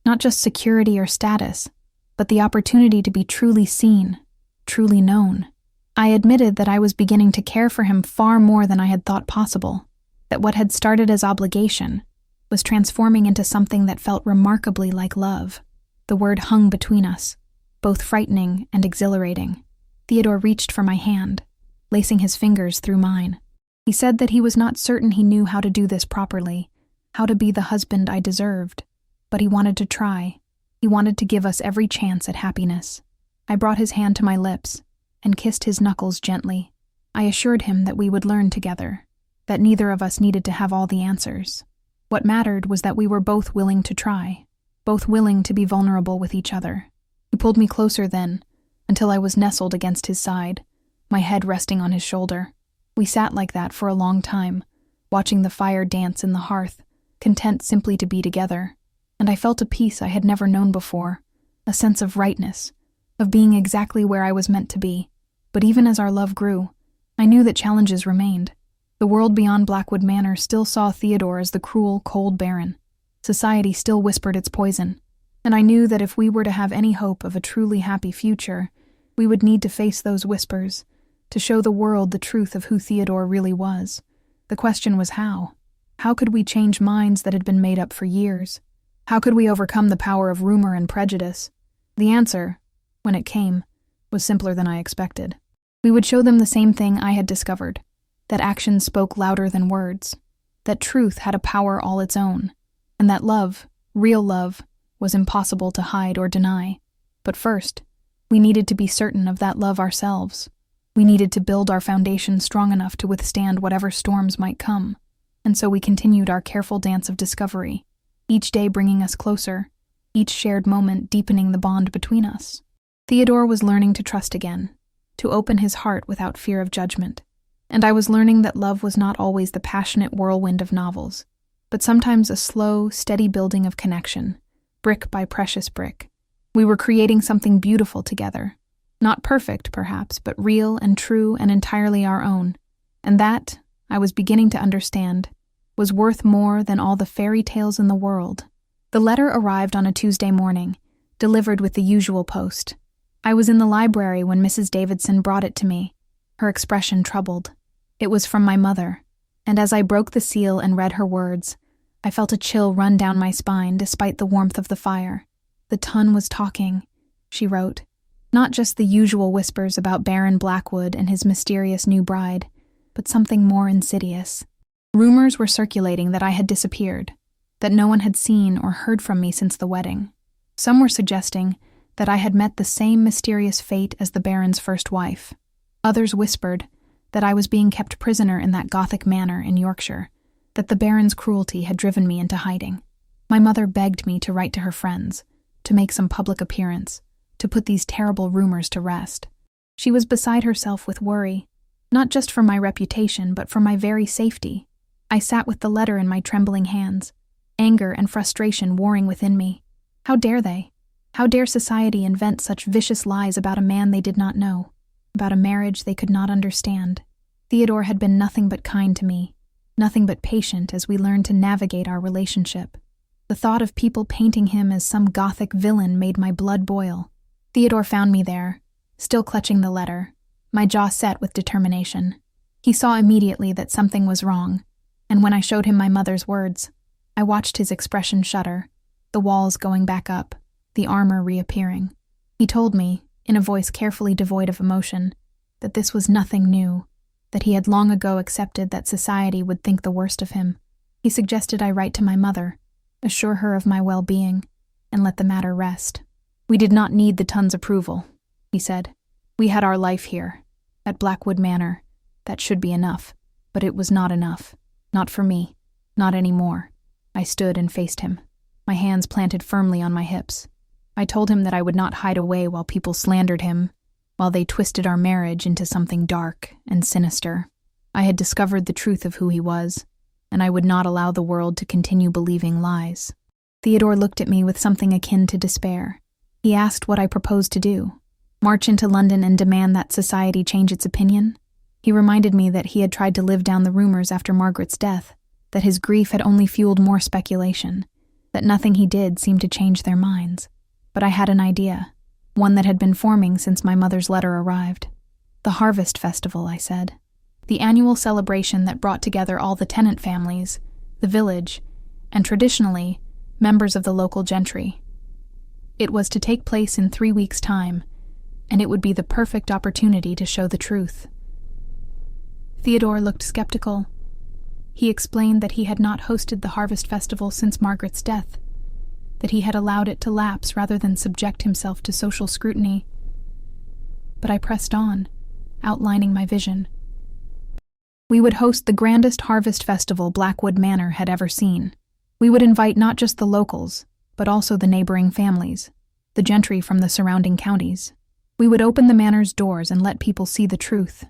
not just security or status, but the opportunity to be truly seen, truly known. I admitted that I was beginning to care for him far more than I had thought possible, that what had started as obligation was transforming into something that felt remarkably like love. The word hung between us, both frightening and exhilarating. Theodore reached for my hand, lacing his fingers through mine. He said that he was not certain he knew how to do this properly, how to be the husband I deserved, but he wanted to try. He wanted to give us every chance at happiness. I brought his hand to my lips and kissed his knuckles gently. I assured him that we would learn together, that neither of us needed to have all the answers. What mattered was that we were both willing to try, both willing to be vulnerable with each other. He pulled me closer then, until I was nestled against his side, my head resting on his shoulder. We sat like that for a long time, watching the fire dance in the hearth, content simply to be together. And I felt a peace I had never known before, a sense of rightness, of being exactly where I was meant to be. But even as our love grew, I knew that challenges remained. The world beyond Blackwood Manor still saw Theodore as the cruel, cold Baron. Society still whispered its poison, and I knew that if we were to have any hope of a truly happy future, we would need to face those whispers, to show the world the truth of who Theodore really was. The question was how? How could we change minds that had been made up for years? How could we overcome the power of rumor and prejudice? The answer, when it came, was simpler than I expected. We would show them the same thing I had discovered, that actions spoke louder than words, that truth had a power all its own, and that love, real love, was impossible to hide or deny. But first, we needed to be certain of that love ourselves. We needed to build our foundation strong enough to withstand whatever storms might come. And so we continued our careful dance of discovery, each day bringing us closer, each shared moment deepening the bond between us. Theodore was learning to trust again, to open his heart without fear of judgment. And I was learning that love was not always the passionate whirlwind of novels, but sometimes a slow, steady building of connection, brick by precious brick. We were creating something beautiful together. Not perfect, perhaps, but real and true and entirely our own. And that, I was beginning to understand, was worth more than all the fairy tales in the world. The letter arrived on a Tuesday morning, delivered with the usual post. I was in the library when Mrs. Davidson brought it to me, her expression troubled. It was from my mother, and as I broke the seal and read her words, I felt a chill run down my spine despite the warmth of the fire. The Tun was talking, she wrote. Not just the usual whispers about Baron Blackwood and his mysterious new bride, but something more insidious. Rumors were circulating that I had disappeared, that no one had seen or heard from me since the wedding. Some were suggesting that I had met the same mysterious fate as the Baron's first wife. Others whispered that I was being kept prisoner in that Gothic manor in Yorkshire, that the Baron's cruelty had driven me into hiding. My mother begged me to write to her friends, to make some public appearance, to put these terrible rumors to rest. She was beside herself with worry, not just for my reputation, but for my very safety. I sat with the letter in my trembling hands, anger and frustration warring within me. How dare they? How dare society invent such vicious lies about a man they did not know, about a marriage they could not understand? Theodore had been nothing but kind to me, nothing but patient as we learned to navigate our relationship. The thought of people painting him as some Gothic villain made my blood boil. Theodore found me there, still clutching the letter, my jaw set with determination. He saw immediately that something was wrong, and when I showed him my mother's words, I watched his expression shudder, the walls going back up, the armor reappearing. He told me, in a voice carefully devoid of emotion, that this was nothing new, that he had long ago accepted that society would think the worst of him. He suggested I write to my mother, assure her of my well-being, and let the matter rest. "We did not need the ton's approval," he said. "We had our life here, at Blackwood Manor. That should be enough. But it was not enough. Not for me. Not anymore." I stood and faced him, my hands planted firmly on my hips. I told him that I would not hide away while people slandered him, while they twisted our marriage into something dark and sinister. I had discovered the truth of who he was, and I would not allow the world to continue believing lies. Theodore looked at me with something akin to despair. He asked what I proposed to do. March into London and demand that society change its opinion? He reminded me that he had tried to live down the rumors after Margaret's death, that his grief had only fueled more speculation, that nothing he did seemed to change their minds. But I had an idea, one that had been forming since my mother's letter arrived. "The Harvest Festival," I said. The annual celebration that brought together all the tenant families, the village, and traditionally, members of the local gentry. It was to take place in 3 weeks' time, and it would be the perfect opportunity to show the truth. Theodore looked skeptical. He explained that he had not hosted the Harvest Festival since Margaret's death, that he had allowed it to lapse rather than subject himself to social scrutiny. But I pressed on, outlining my vision. We would host the grandest harvest festival Blackwood Manor had ever seen. We would invite not just the locals, but also the neighboring families, the gentry from the surrounding counties. We would open the manor's doors and let people see the truth,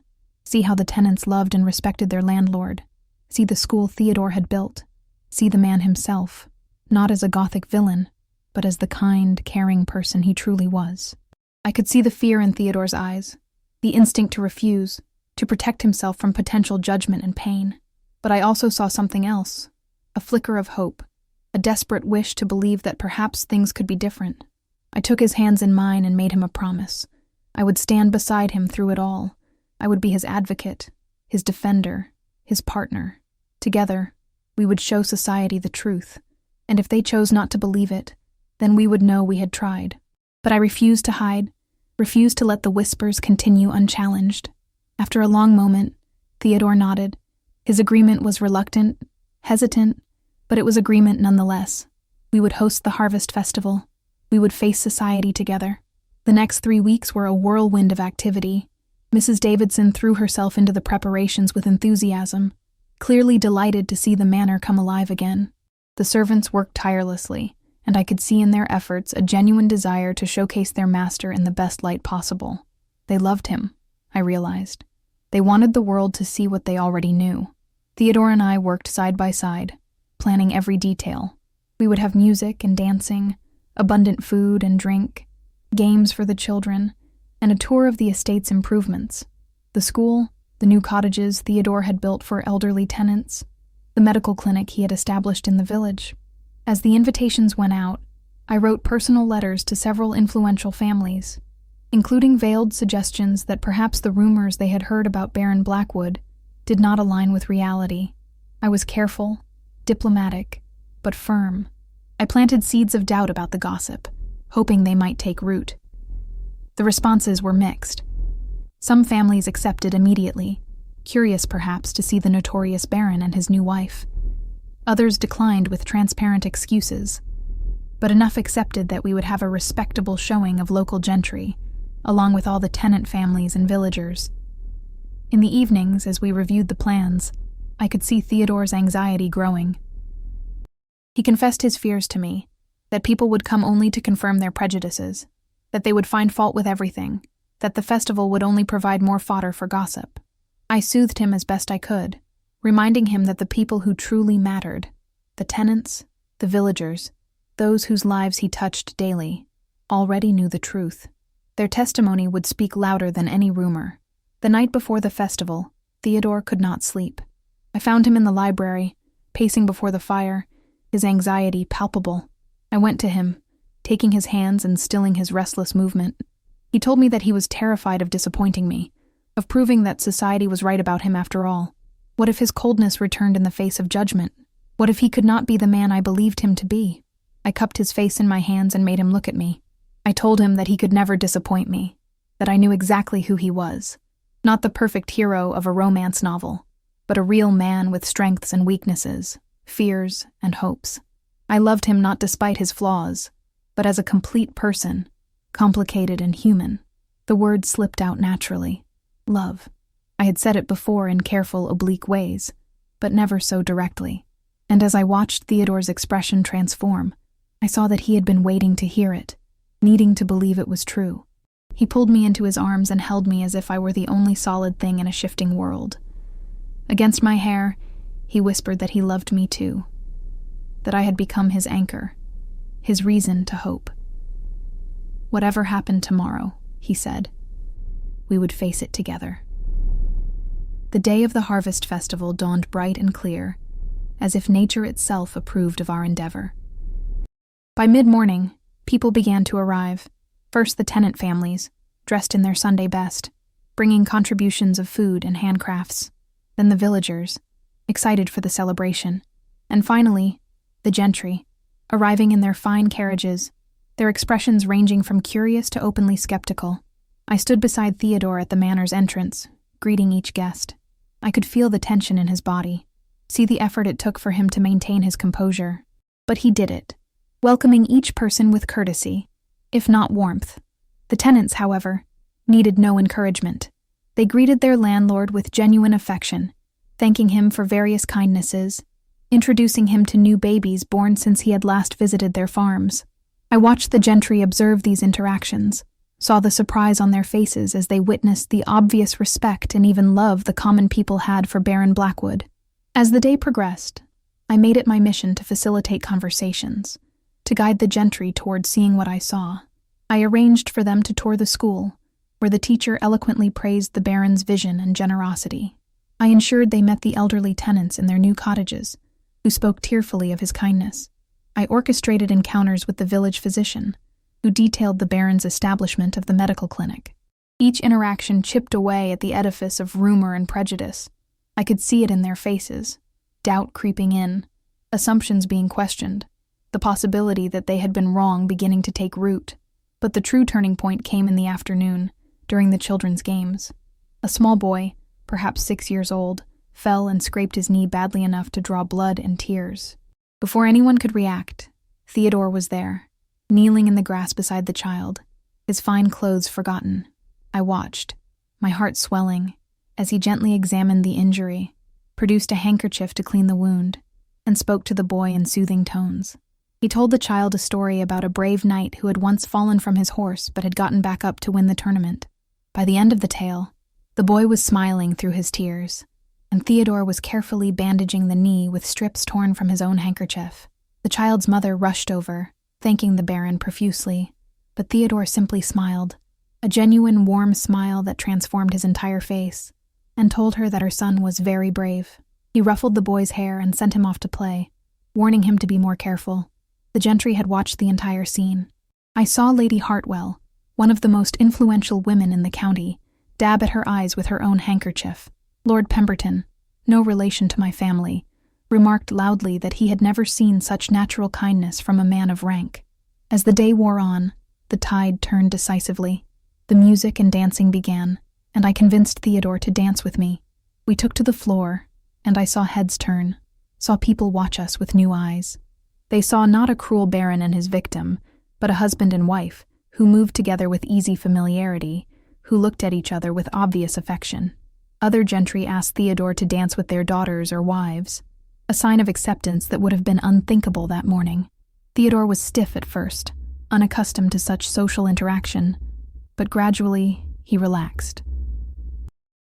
see how the tenants loved and respected their landlord, see the school Theodore had built, see the man himself, not as a Gothic villain, but as the kind, caring person he truly was. I could see the fear in Theodore's eyes, the instinct to refuse, to protect himself from potential judgment and pain. But I also saw something else, a flicker of hope, a desperate wish to believe that perhaps things could be different. I took his hands in mine and made him a promise. I would stand beside him through it all. I would be his advocate, his defender, his partner. Together, we would show society the truth, and if they chose not to believe it, then we would know we had tried. But I refused to hide, refused to let the whispers continue unchallenged. After a long moment, Theodore nodded. His agreement was reluctant, hesitant, but it was agreement nonetheless. We would host the Harvest Festival. We would face society together. The next 3 weeks were a whirlwind of activity. Mrs. Davidson threw herself into the preparations with enthusiasm, clearly delighted to see the manor come alive again. The servants worked tirelessly, and I could see in their efforts a genuine desire to showcase their master in the best light possible. They loved him, I realized. They wanted the world to see what they already knew. Theodore and I worked side by side, planning every detail. We would have music and dancing, abundant food and drink, games for the children, and a tour of the estate's improvements. The school, the new cottages Theodore had built for elderly tenants, the medical clinic he had established in the village. As the invitations went out, I wrote personal letters to several influential families, including veiled suggestions that perhaps the rumors they had heard about Baron Blackwood did not align with reality. I was careful, diplomatic, but firm. I planted seeds of doubt about the gossip, hoping they might take root. The responses were mixed. Some families accepted immediately, curious perhaps to see the notorious Baron and his new wife. Others declined with transparent excuses, but enough accepted that we would have a respectable showing of local gentry, along with all the tenant families and villagers. In the evenings, as we reviewed the plans, I could see Theodore's anxiety growing. He confessed his fears to me, that people would come only to confirm their prejudices, that they would find fault with everything, that the festival would only provide more fodder for gossip. I soothed him as best I could, reminding him that the people who truly mattered, the tenants, the villagers, those whose lives he touched daily, already knew the truth. Their testimony would speak louder than any rumor. The night before the festival, Theodore could not sleep. I found him in the library, pacing before the fire, his anxiety palpable. I went to him, taking his hands and stilling his restless movement. He told me that he was terrified of disappointing me, of proving that society was right about him after all. What if his coldness returned in the face of judgment? What if he could not be the man I believed him to be? I cupped his face in my hands and made him look at me. I told him that he could never disappoint me, that I knew exactly who he was. Not the perfect hero of a romance novel, but a real man with strengths and weaknesses, fears and hopes. I loved him not despite his flaws, but as a complete person, complicated and human. The word slipped out naturally. Love. I had said it before in careful, oblique ways, but never so directly. And as I watched Theodore's expression transform, I saw that he had been waiting to hear it, needing to believe it was true. He pulled me into his arms and held me as if I were the only solid thing in a shifting world. Against my hair, he whispered that he loved me too, that I had become his anchor, his reason to hope. Whatever happened tomorrow, he said, we would face it together. The day of the harvest festival dawned bright and clear, as if nature itself approved of our endeavor. By mid-morning, people began to arrive. First the tenant families, dressed in their Sunday best, bringing contributions of food and handcrafts. Then the villagers, excited for the celebration. And finally, the gentry, arriving in their fine carriages, their expressions ranging from curious to openly skeptical. I stood beside Theodore at the manor's entrance, greeting each guest. I could feel the tension in his body, see the effort it took for him to maintain his composure. But he did it, welcoming each person with courtesy, if not warmth. The tenants, however, needed no encouragement. They greeted their landlord with genuine affection, thanking him for various kindnesses, introducing him to new babies born since he had last visited their farms. I watched the gentry observe these interactions, saw the surprise on their faces as they witnessed the obvious respect and even love the common people had for Baron Blackwood. As the day progressed, I made it my mission to facilitate conversations, to guide the gentry toward seeing what I saw. I arranged for them to tour the school, where the teacher eloquently praised the Baron's vision and generosity. I ensured they met the elderly tenants in their new cottages, who spoke tearfully of his kindness. I orchestrated encounters with the village physician, who detailed the Baron's establishment of the medical clinic. Each interaction chipped away at the edifice of rumor and prejudice. I could see it in their faces, doubt creeping in, assumptions being questioned, the possibility that they had been wrong beginning to take root. But the true turning point came in the afternoon, during the children's games. A small boy, perhaps 6 years old, fell and scraped his knee badly enough to draw blood and tears. Before anyone could react, Theodore was there, kneeling in the grass beside the child, his fine clothes forgotten. I watched, my heart swelling, as he gently examined the injury, produced a handkerchief to clean the wound, and spoke to the boy in soothing tones. He told the child a story about a brave knight who had once fallen from his horse but had gotten back up to win the tournament. By the end of the tale, the boy was smiling through his tears, and Theodore was carefully bandaging the knee with strips torn from his own handkerchief. The child's mother rushed over, thanking the Baron profusely, but Theodore simply smiled, a genuine warm smile that transformed his entire face, and told her that her son was very brave. He ruffled the boy's hair and sent him off to play, warning him to be more careful. The gentry had watched the entire scene. I saw Lady Hartwell, one of the most influential women in the county, dab at her eyes with her own handkerchief. Lord Pemberton, no relation to my family, remarked loudly that he had never seen such natural kindness from a man of rank. As the day wore on, the tide turned decisively. The music and dancing began, and I convinced Theodore to dance with me. We took to the floor, and I saw heads turn, saw people watch us with new eyes. They saw not a cruel baron and his victim, but a husband and wife, who moved together with easy familiarity, who looked at each other with obvious affection. Other gentry asked Theodore to dance with their daughters or wives, a sign of acceptance that would have been unthinkable that morning. Theodore was stiff at first, unaccustomed to such social interaction, but gradually he relaxed.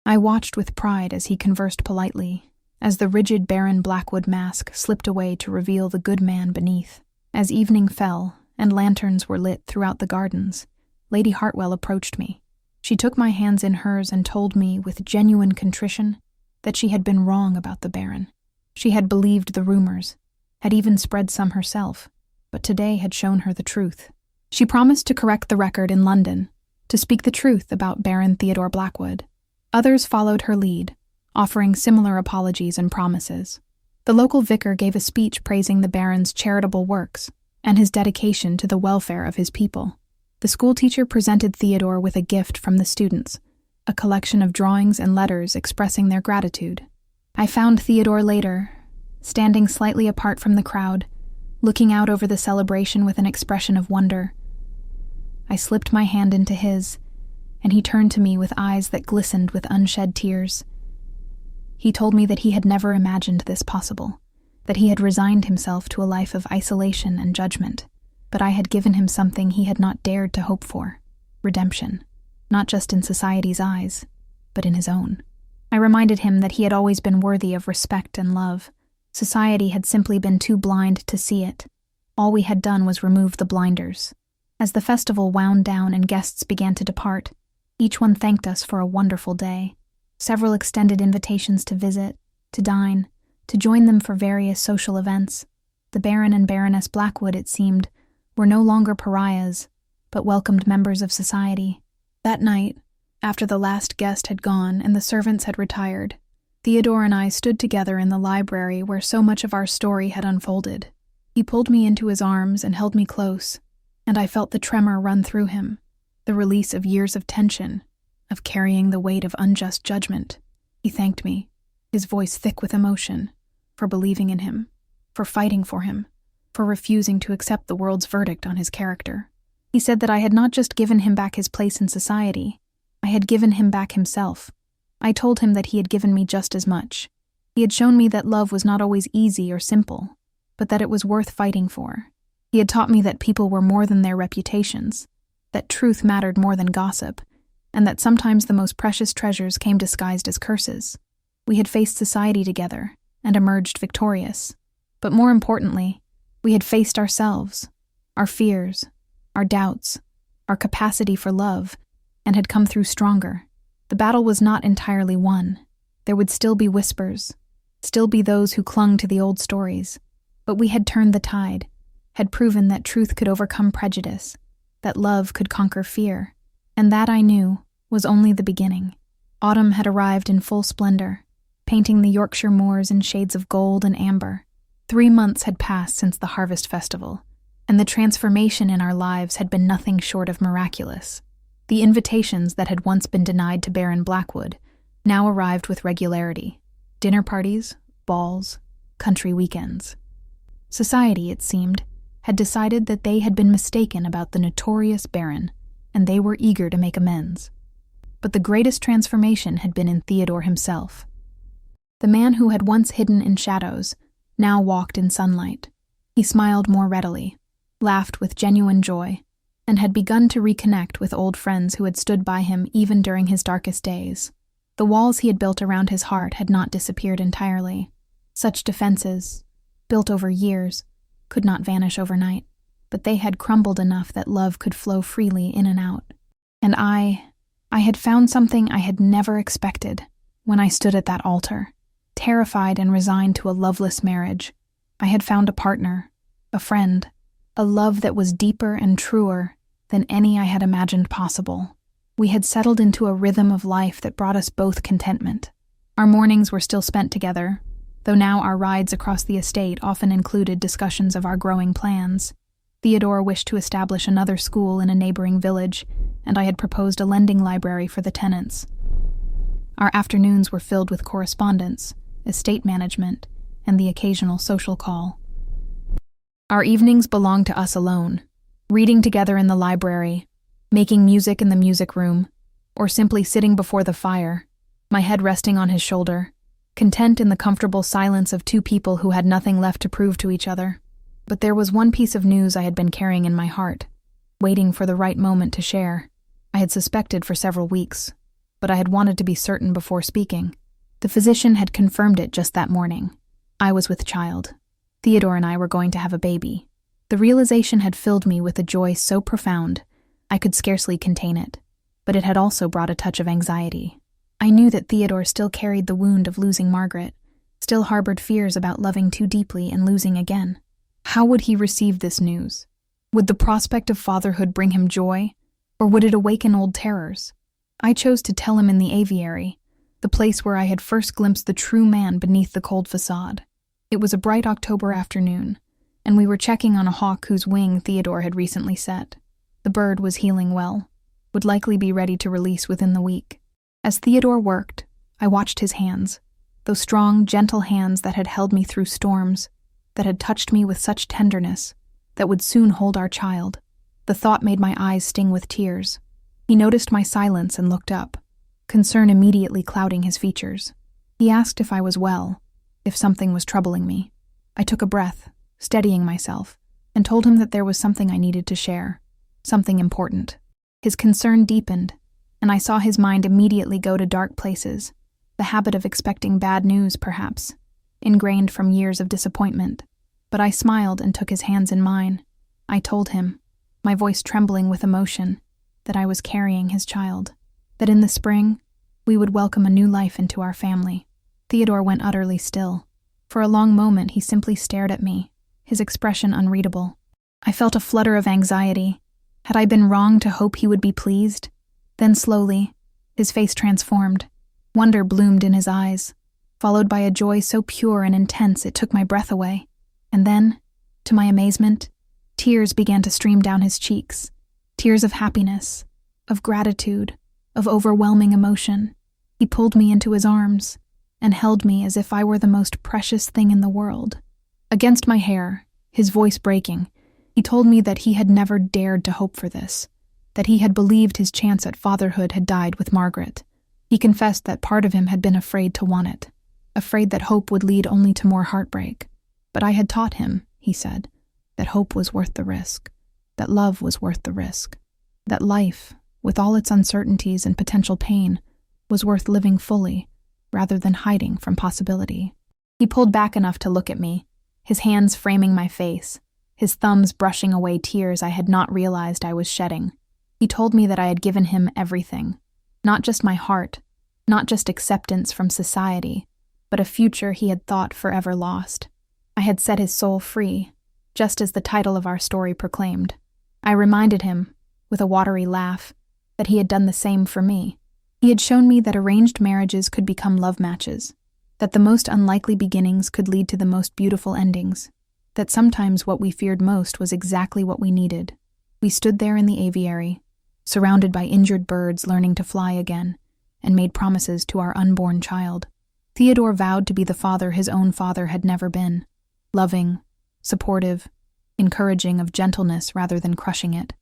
I watched with pride as he conversed politely, as the rigid Baron Blackwood mask slipped away to reveal the good man beneath. As evening fell and lanterns were lit throughout the gardens, Lady Hartwell approached me. She took my hands in hers and told me with genuine contrition that she had been wrong about the Baron. She had believed the rumors, had even spread some herself, but today had shown her the truth. She promised to correct the record in London, to speak the truth about Baron Theodore Blackwood. Others followed her lead, offering similar apologies and promises. The local vicar gave a speech praising the Baron's charitable works and his dedication to the welfare of his people. The schoolteacher presented Theodore with a gift from the students, a collection of drawings and letters expressing their gratitude. I found Theodore later, standing slightly apart from the crowd, looking out over the celebration with an expression of wonder. I slipped my hand into his, and he turned to me with eyes that glistened with unshed tears. He told me that he had never imagined this possible, that he had resigned himself to a life of isolation and judgment, but I had given him something he had not dared to hope for: redemption, not just in society's eyes, but in his own. I reminded him that he had always been worthy of respect and love. Society had simply been too blind to see it. All we had done was remove the blinders. As the festival wound down and guests began to depart, each one thanked us for a wonderful day. Several extended invitations to visit, to dine, to join them for various social events. The Baron and Baroness Blackwood, it seemed, were no longer pariahs, but welcomed members of society. That night, after the last guest had gone and the servants had retired, Theodore and I stood together in the library where so much of our story had unfolded. He pulled me into his arms and held me close, and I felt the tremor run through him, the release of years of tension, of carrying the weight of unjust judgment. He thanked me, his voice thick with emotion, for believing in him, for fighting for him, for refusing to accept the world's verdict on his character. He said that I had not just given him back his place in society, I had given him back himself. I told him that he had given me just as much. He had shown me that love was not always easy or simple, but that it was worth fighting for. He had taught me that people were more than their reputations, that truth mattered more than gossip, and that sometimes the most precious treasures came disguised as curses. We had faced society together and emerged victorious. But more importantly, we had faced ourselves, our fears, our doubts, our capacity for love, and had come through stronger. The battle was not entirely won. There would still be whispers, still be those who clung to the old stories. But we had turned the tide, had proven that truth could overcome prejudice, that love could conquer fear, and that, I knew, was only the beginning. Autumn had arrived in full splendor, painting the Yorkshire moors in shades of gold and amber. 3 months had passed since the harvest festival, and the transformation in our lives had been nothing short of miraculous. The invitations that had once been denied to Baron Blackwood now arrived with regularity. Dinner parties, balls, country weekends. Society, it seemed, had decided that they had been mistaken about the notorious Baron, and they were eager to make amends. But the greatest transformation had been in Theodore himself. The man who had once hidden in shadows now walked in sunlight. He smiled more readily, laughed with genuine joy, and had begun to reconnect with old friends who had stood by him even during his darkest days. The walls he had built around his heart had not disappeared entirely. Such defenses, built over years, could not vanish overnight, but they had crumbled enough that love could flow freely in and out. And I had found something I had never expected when I stood at that altar, terrified and resigned to a loveless marriage. I had found a partner, a friend, a love that was deeper and truer than any I had imagined possible. We had settled into a rhythm of life that brought us both contentment. Our mornings were still spent together, though now our rides across the estate often included discussions of our growing plans. Theodore wished to establish another school in a neighboring village, and I had proposed a lending library for the tenants. Our afternoons were filled with correspondence, estate management, and the occasional social call. Our evenings belonged to us alone, reading together in the library, making music in the music room, or simply sitting before the fire, my head resting on his shoulder, content in the comfortable silence of two people who had nothing left to prove to each other. But there was one piece of news I had been carrying in my heart, waiting for the right moment to share. I had suspected for several weeks, but I had wanted to be certain before speaking. The physician had confirmed it just that morning. I was with child. Theodore and I were going to have a baby. The realization had filled me with a joy so profound, I could scarcely contain it, but it had also brought a touch of anxiety. I knew that Theodore still carried the wound of losing Margaret, still harbored fears about loving too deeply and losing again. How would he receive this news? Would the prospect of fatherhood bring him joy, or would it awaken old terrors? I chose to tell him in the aviary, the place where I had first glimpsed the true man beneath the cold facade. It was a bright October afternoon, and we were checking on a hawk whose wing Theodore had recently set. The bird was healing well, would likely be ready to release within the week. As Theodore worked, I watched his hands, those strong, gentle hands that had held me through storms, that had touched me with such tenderness, that would soon hold our child. The thought made my eyes sting with tears. He noticed my silence and looked up, concern immediately clouding his features. He asked if I was well, if something was troubling me. I took a breath, steadying myself, and told him that there was something I needed to share, something important. His concern deepened, and I saw his mind immediately go to dark places, the habit of expecting bad news, perhaps, ingrained from years of disappointment. But I smiled and took his hands in mine. I told him, my voice trembling with emotion, that I was carrying his child, that in the spring, we would welcome a new life into our family. Theodore went utterly still. For a long moment, he simply stared at me, his expression unreadable. I felt a flutter of anxiety. Had I been wrong to hope he would be pleased? Then slowly, his face transformed. Wonder bloomed in his eyes, followed by a joy so pure and intense it took my breath away. And then, to my amazement, tears began to stream down his cheeks. Tears of happiness, of gratitude, of overwhelming emotion. He pulled me into his arms and held me as if I were the most precious thing in the world. Against my hair, his voice breaking, he told me that he had never dared to hope for this, that he had believed his chance at fatherhood had died with Margaret. He confessed that part of him had been afraid to want it, afraid that hope would lead only to more heartbreak. But I had taught him, he said, that hope was worth the risk, that love was worth the risk, that life, with all its uncertainties and potential pain, was worth living fully, rather than hiding from possibility. He pulled back enough to look at me, his hands framing my face, his thumbs brushing away tears I had not realized I was shedding. He told me that I had given him everything, not just my heart, not just acceptance from society, but a future he had thought forever lost. I had set his soul free, just as the title of our story proclaimed. I reminded him, with a watery laugh, that he had done the same for me. He had shown me that arranged marriages could become love matches, that the most unlikely beginnings could lead to the most beautiful endings, that sometimes what we feared most was exactly what we needed. We stood there in the aviary, surrounded by injured birds learning to fly again, and made promises to our unborn child. Theodore vowed to be the father his own father had never been, loving, supportive, encouraging of gentleness rather than crushing it.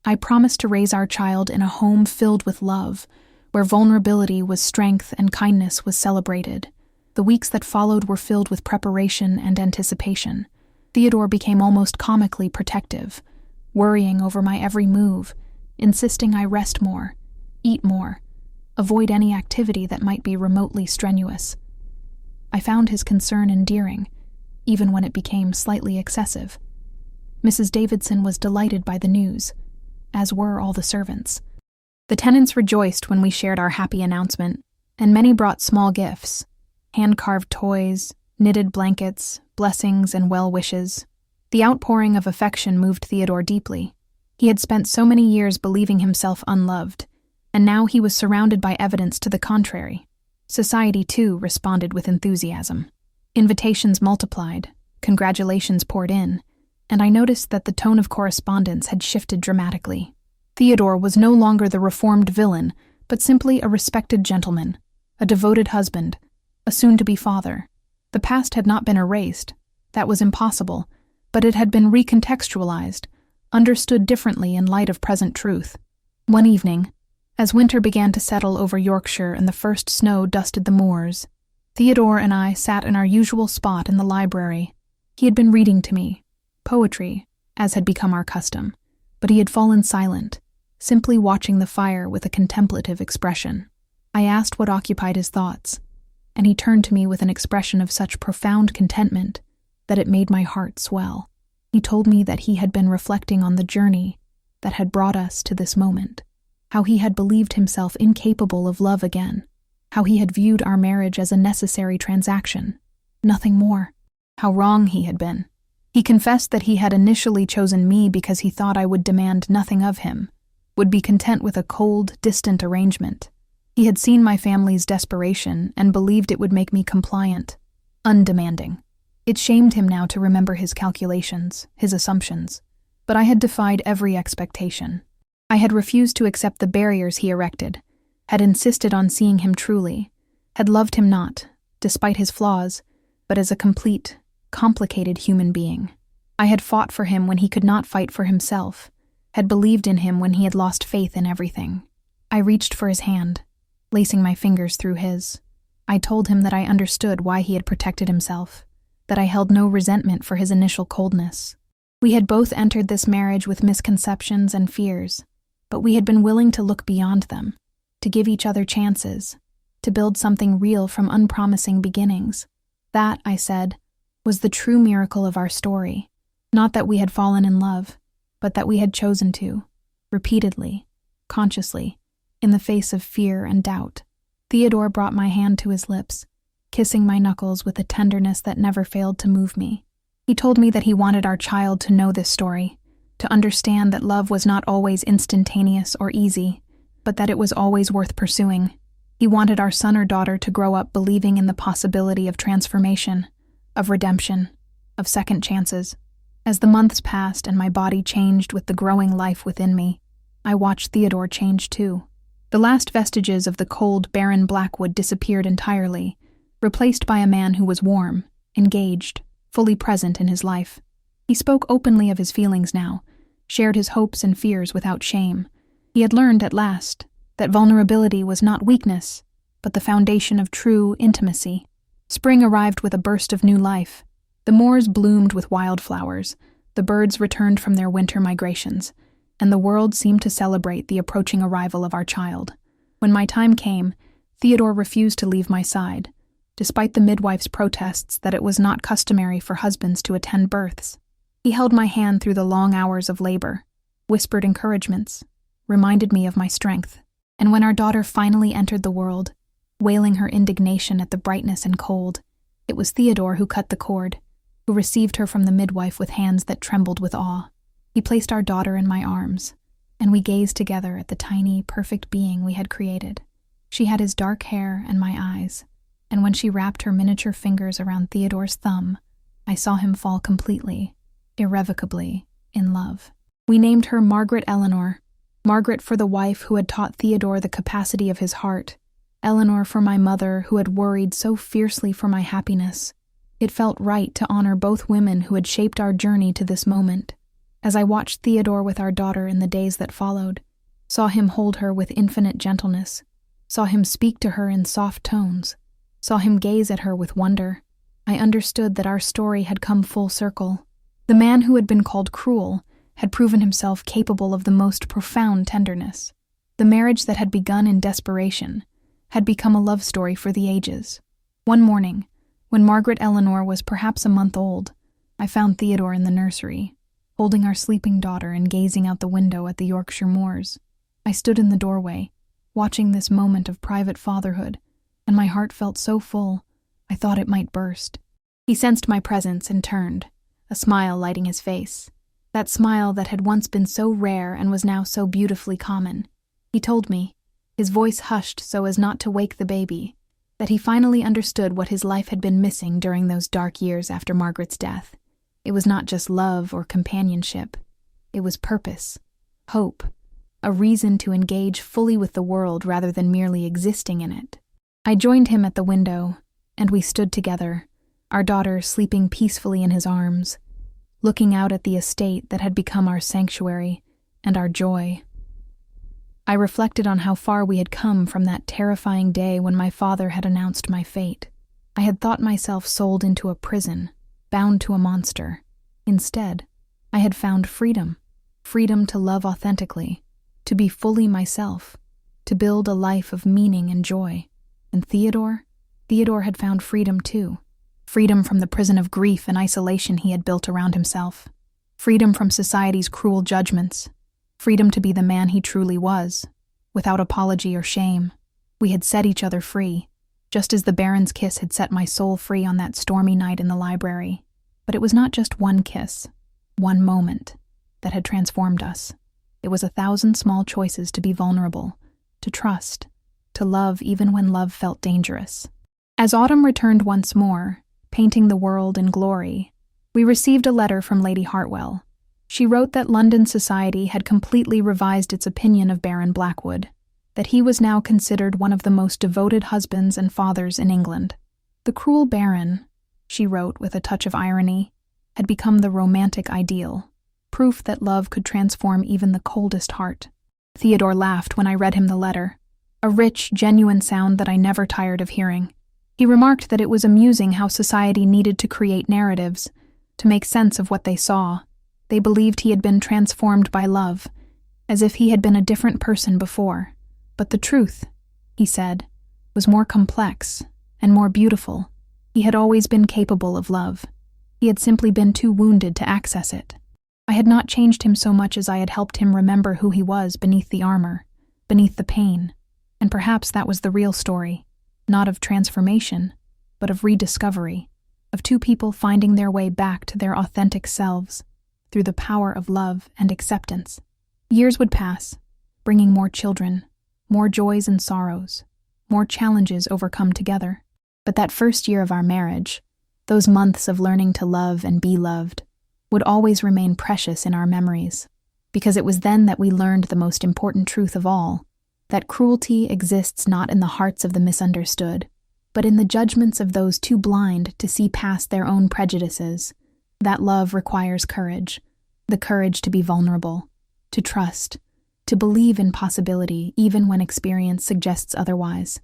I promised to raise our child in a home filled with love, where vulnerability was strength and kindness was celebrated. The weeks that followed were filled with preparation and anticipation. Theodore became almost comically protective, worrying over my every move, insisting I rest more, eat more, avoid any activity that might be remotely strenuous. I found his concern endearing, even when it became slightly excessive. Mrs. Davidson was delighted by the news, as were all the servants. The tenants rejoiced when we shared our happy announcement, and many brought small gifts, hand-carved toys, knitted blankets, blessings, and well wishes. The outpouring of affection moved Theodore deeply. He had spent so many years believing himself unloved, and now he was surrounded by evidence to the contrary. Society, too, responded with enthusiasm. Invitations multiplied, congratulations poured in, and I noticed that the tone of correspondence had shifted dramatically. Theodore was no longer the reformed villain, but simply a respected gentleman, a devoted husband, a soon-to-be father. The past had not been erased. That was impossible, but it had been recontextualized, understood differently in light of present truth. One evening, as winter began to settle over Yorkshire and the first snow dusted the moors, Theodore and I sat in our usual spot in the library. He had been reading to me, poetry, as had become our custom, but he had fallen silent, simply watching the fire with a contemplative expression. I asked what occupied his thoughts, and he turned to me with an expression of such profound contentment that it made my heart swell. He told me that he had been reflecting on the journey that had brought us to this moment, how he had believed himself incapable of love again, how he had viewed our marriage as a necessary transaction, nothing more, how wrong he had been. He confessed that he had initially chosen me because he thought I would demand nothing of him, would be content with a cold, distant arrangement. He had seen my family's desperation and believed it would make me compliant, undemanding. It shamed him now to remember his calculations, his assumptions, but I had defied every expectation. I had refused to accept the barriers he erected, had insisted on seeing him truly, had loved him not, despite his flaws, but as a complete, complicated human being. I had fought for him when he could not fight for himself, had believed in him when he had lost faith in everything. I reached for his hand, lacing my fingers through his. I told him that I understood why he had protected himself, that I held no resentment for his initial coldness. We had both entered this marriage with misconceptions and fears, but we had been willing to look beyond them, to give each other chances, to build something real from unpromising beginnings. That, I said, was the true miracle of our story. Not that we had fallen in love, but that we had chosen to, repeatedly, consciously, in the face of fear and doubt. Theodore brought my hand to his lips, kissing my knuckles with a tenderness that never failed to move me. He told me that he wanted our child to know this story, to understand that love was not always instantaneous or easy, but that it was always worth pursuing. He wanted our son or daughter to grow up believing in the possibility of transformation, of redemption, of second chances. As the months passed and my body changed with the growing life within me, I watched Theodore change too. The last vestiges of the cold, barren Blackwood disappeared entirely, replaced by a man who was warm, engaged, fully present in his life. He spoke openly of his feelings now, shared his hopes and fears without shame. He had learned at last that vulnerability was not weakness, but the foundation of true intimacy. Spring arrived with a burst of new life. The moors bloomed with wildflowers, the birds returned from their winter migrations, and the world seemed to celebrate the approaching arrival of our child. When my time came, Theodore refused to leave my side, despite the midwife's protests that it was not customary for husbands to attend births. He held my hand through the long hours of labor, whispered encouragements, reminded me of my strength. And when our daughter finally entered the world, wailing her indignation at the brightness and cold, it was Theodore who cut the cord, who received her from the midwife with hands that trembled with awe. He placed our daughter in my arms, and we gazed together at the tiny, perfect being we had created. She had his dark hair and my eyes, and when she wrapped her miniature fingers around Theodore's thumb, I saw him fall completely, irrevocably, in love. We named her Margaret Eleanor, Margaret for the wife who had taught Theodore the capacity of his heart, Eleanor for my mother who had worried so fiercely for my happiness. It felt right to honor both women who had shaped our journey to this moment. As I watched Theodore with our daughter in the days that followed, saw him hold her with infinite gentleness, saw him speak to her in soft tones, saw him gaze at her with wonder, I understood that our story had come full circle. The man who had been called cruel had proven himself capable of the most profound tenderness. The marriage that had begun in desperation had become a love story for the ages. One morning, when Margaret Eleanor was perhaps a month old, I found Theodore in the nursery, holding our sleeping daughter and gazing out the window at the Yorkshire moors. I stood in the doorway, watching this moment of private fatherhood, and my heart felt so full, I thought it might burst. He sensed my presence and turned, a smile lighting his face. That smile that had once been so rare and was now so beautifully common. He told me, his voice hushed so as not to wake the baby, that he finally understood what his life had been missing during those dark years after Margaret's death. It was not just love or companionship. It was purpose, hope, a reason to engage fully with the world rather than merely existing in it. I joined him at the window, and we stood together, our daughter sleeping peacefully in his arms, looking out at the estate that had become our sanctuary and our joy. I reflected on how far we had come from that terrifying day when my father had announced my fate. I had thought myself sold into a prison, bound to a monster. Instead, I had found freedom to love authentically, to be fully myself, to build a life of meaning and joy. And Theodore had found freedom too. Freedom from the prison of grief and isolation he had built around himself. Freedom from society's cruel judgments. Freedom to be the man he truly was, without apology or shame. We had set each other free, just as the Baron's kiss had set my soul free on that stormy night in the library. But it was not just one kiss, one moment, that had transformed us. It was 1,000 small choices to be vulnerable, to trust, to love even when love felt dangerous. As autumn returned once more, painting the world in glory, we received a letter from Lady Hartwell. She wrote that London society had completely revised its opinion of Baron Blackwood, that he was now considered one of the most devoted husbands and fathers in England. The cruel Baron, she wrote with a touch of irony, had become the romantic ideal. proof that love could transform even the coldest heart. Theodore laughed when I read him the letter, a rich, genuine sound that I never tired of hearing. He remarked that it was amusing how society needed to create narratives to make sense of what they saw. They believed he had been transformed by love, as if he had been a different person before. But the truth, he said, was more complex and more beautiful. He had always been capable of love. He had simply been too wounded to access it. I had not changed him so much as I had helped him remember who he was beneath the armor, beneath the pain. And perhaps that was the real story, not of transformation, but of rediscovery, of two people finding their way back to their authentic selves through the power of love and acceptance. Years would pass, bringing more children, more joys and sorrows, more challenges overcome together. But that first year of our marriage, those months of learning to love and be loved, would always remain precious in our memories, because it was then that we learned the most important truth of all, that cruelty exists not in the hearts of the misunderstood, but in the judgments of those too blind to see past their own prejudices. That love requires courage, the courage to be vulnerable, to trust, to believe in possibility even when experience suggests otherwise.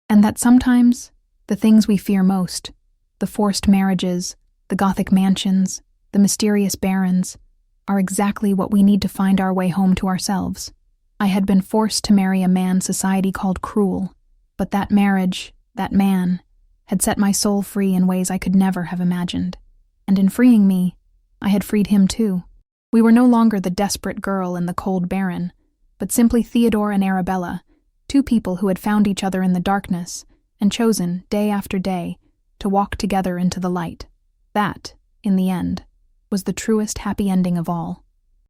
And that sometimes, the things we fear most, the forced marriages, the Gothic mansions, the mysterious barons, are exactly what we need to find our way home to ourselves. I had been forced to marry a man society called cruel, but that marriage, that man, had set my soul free in ways I could never have imagined. And in freeing me, I had freed him too. We were no longer the desperate girl and the cold baron, but simply Theodore and Arabella, two people who had found each other in the darkness and chosen, day after day, to walk together into the light. That, in the end, was the truest happy ending of all.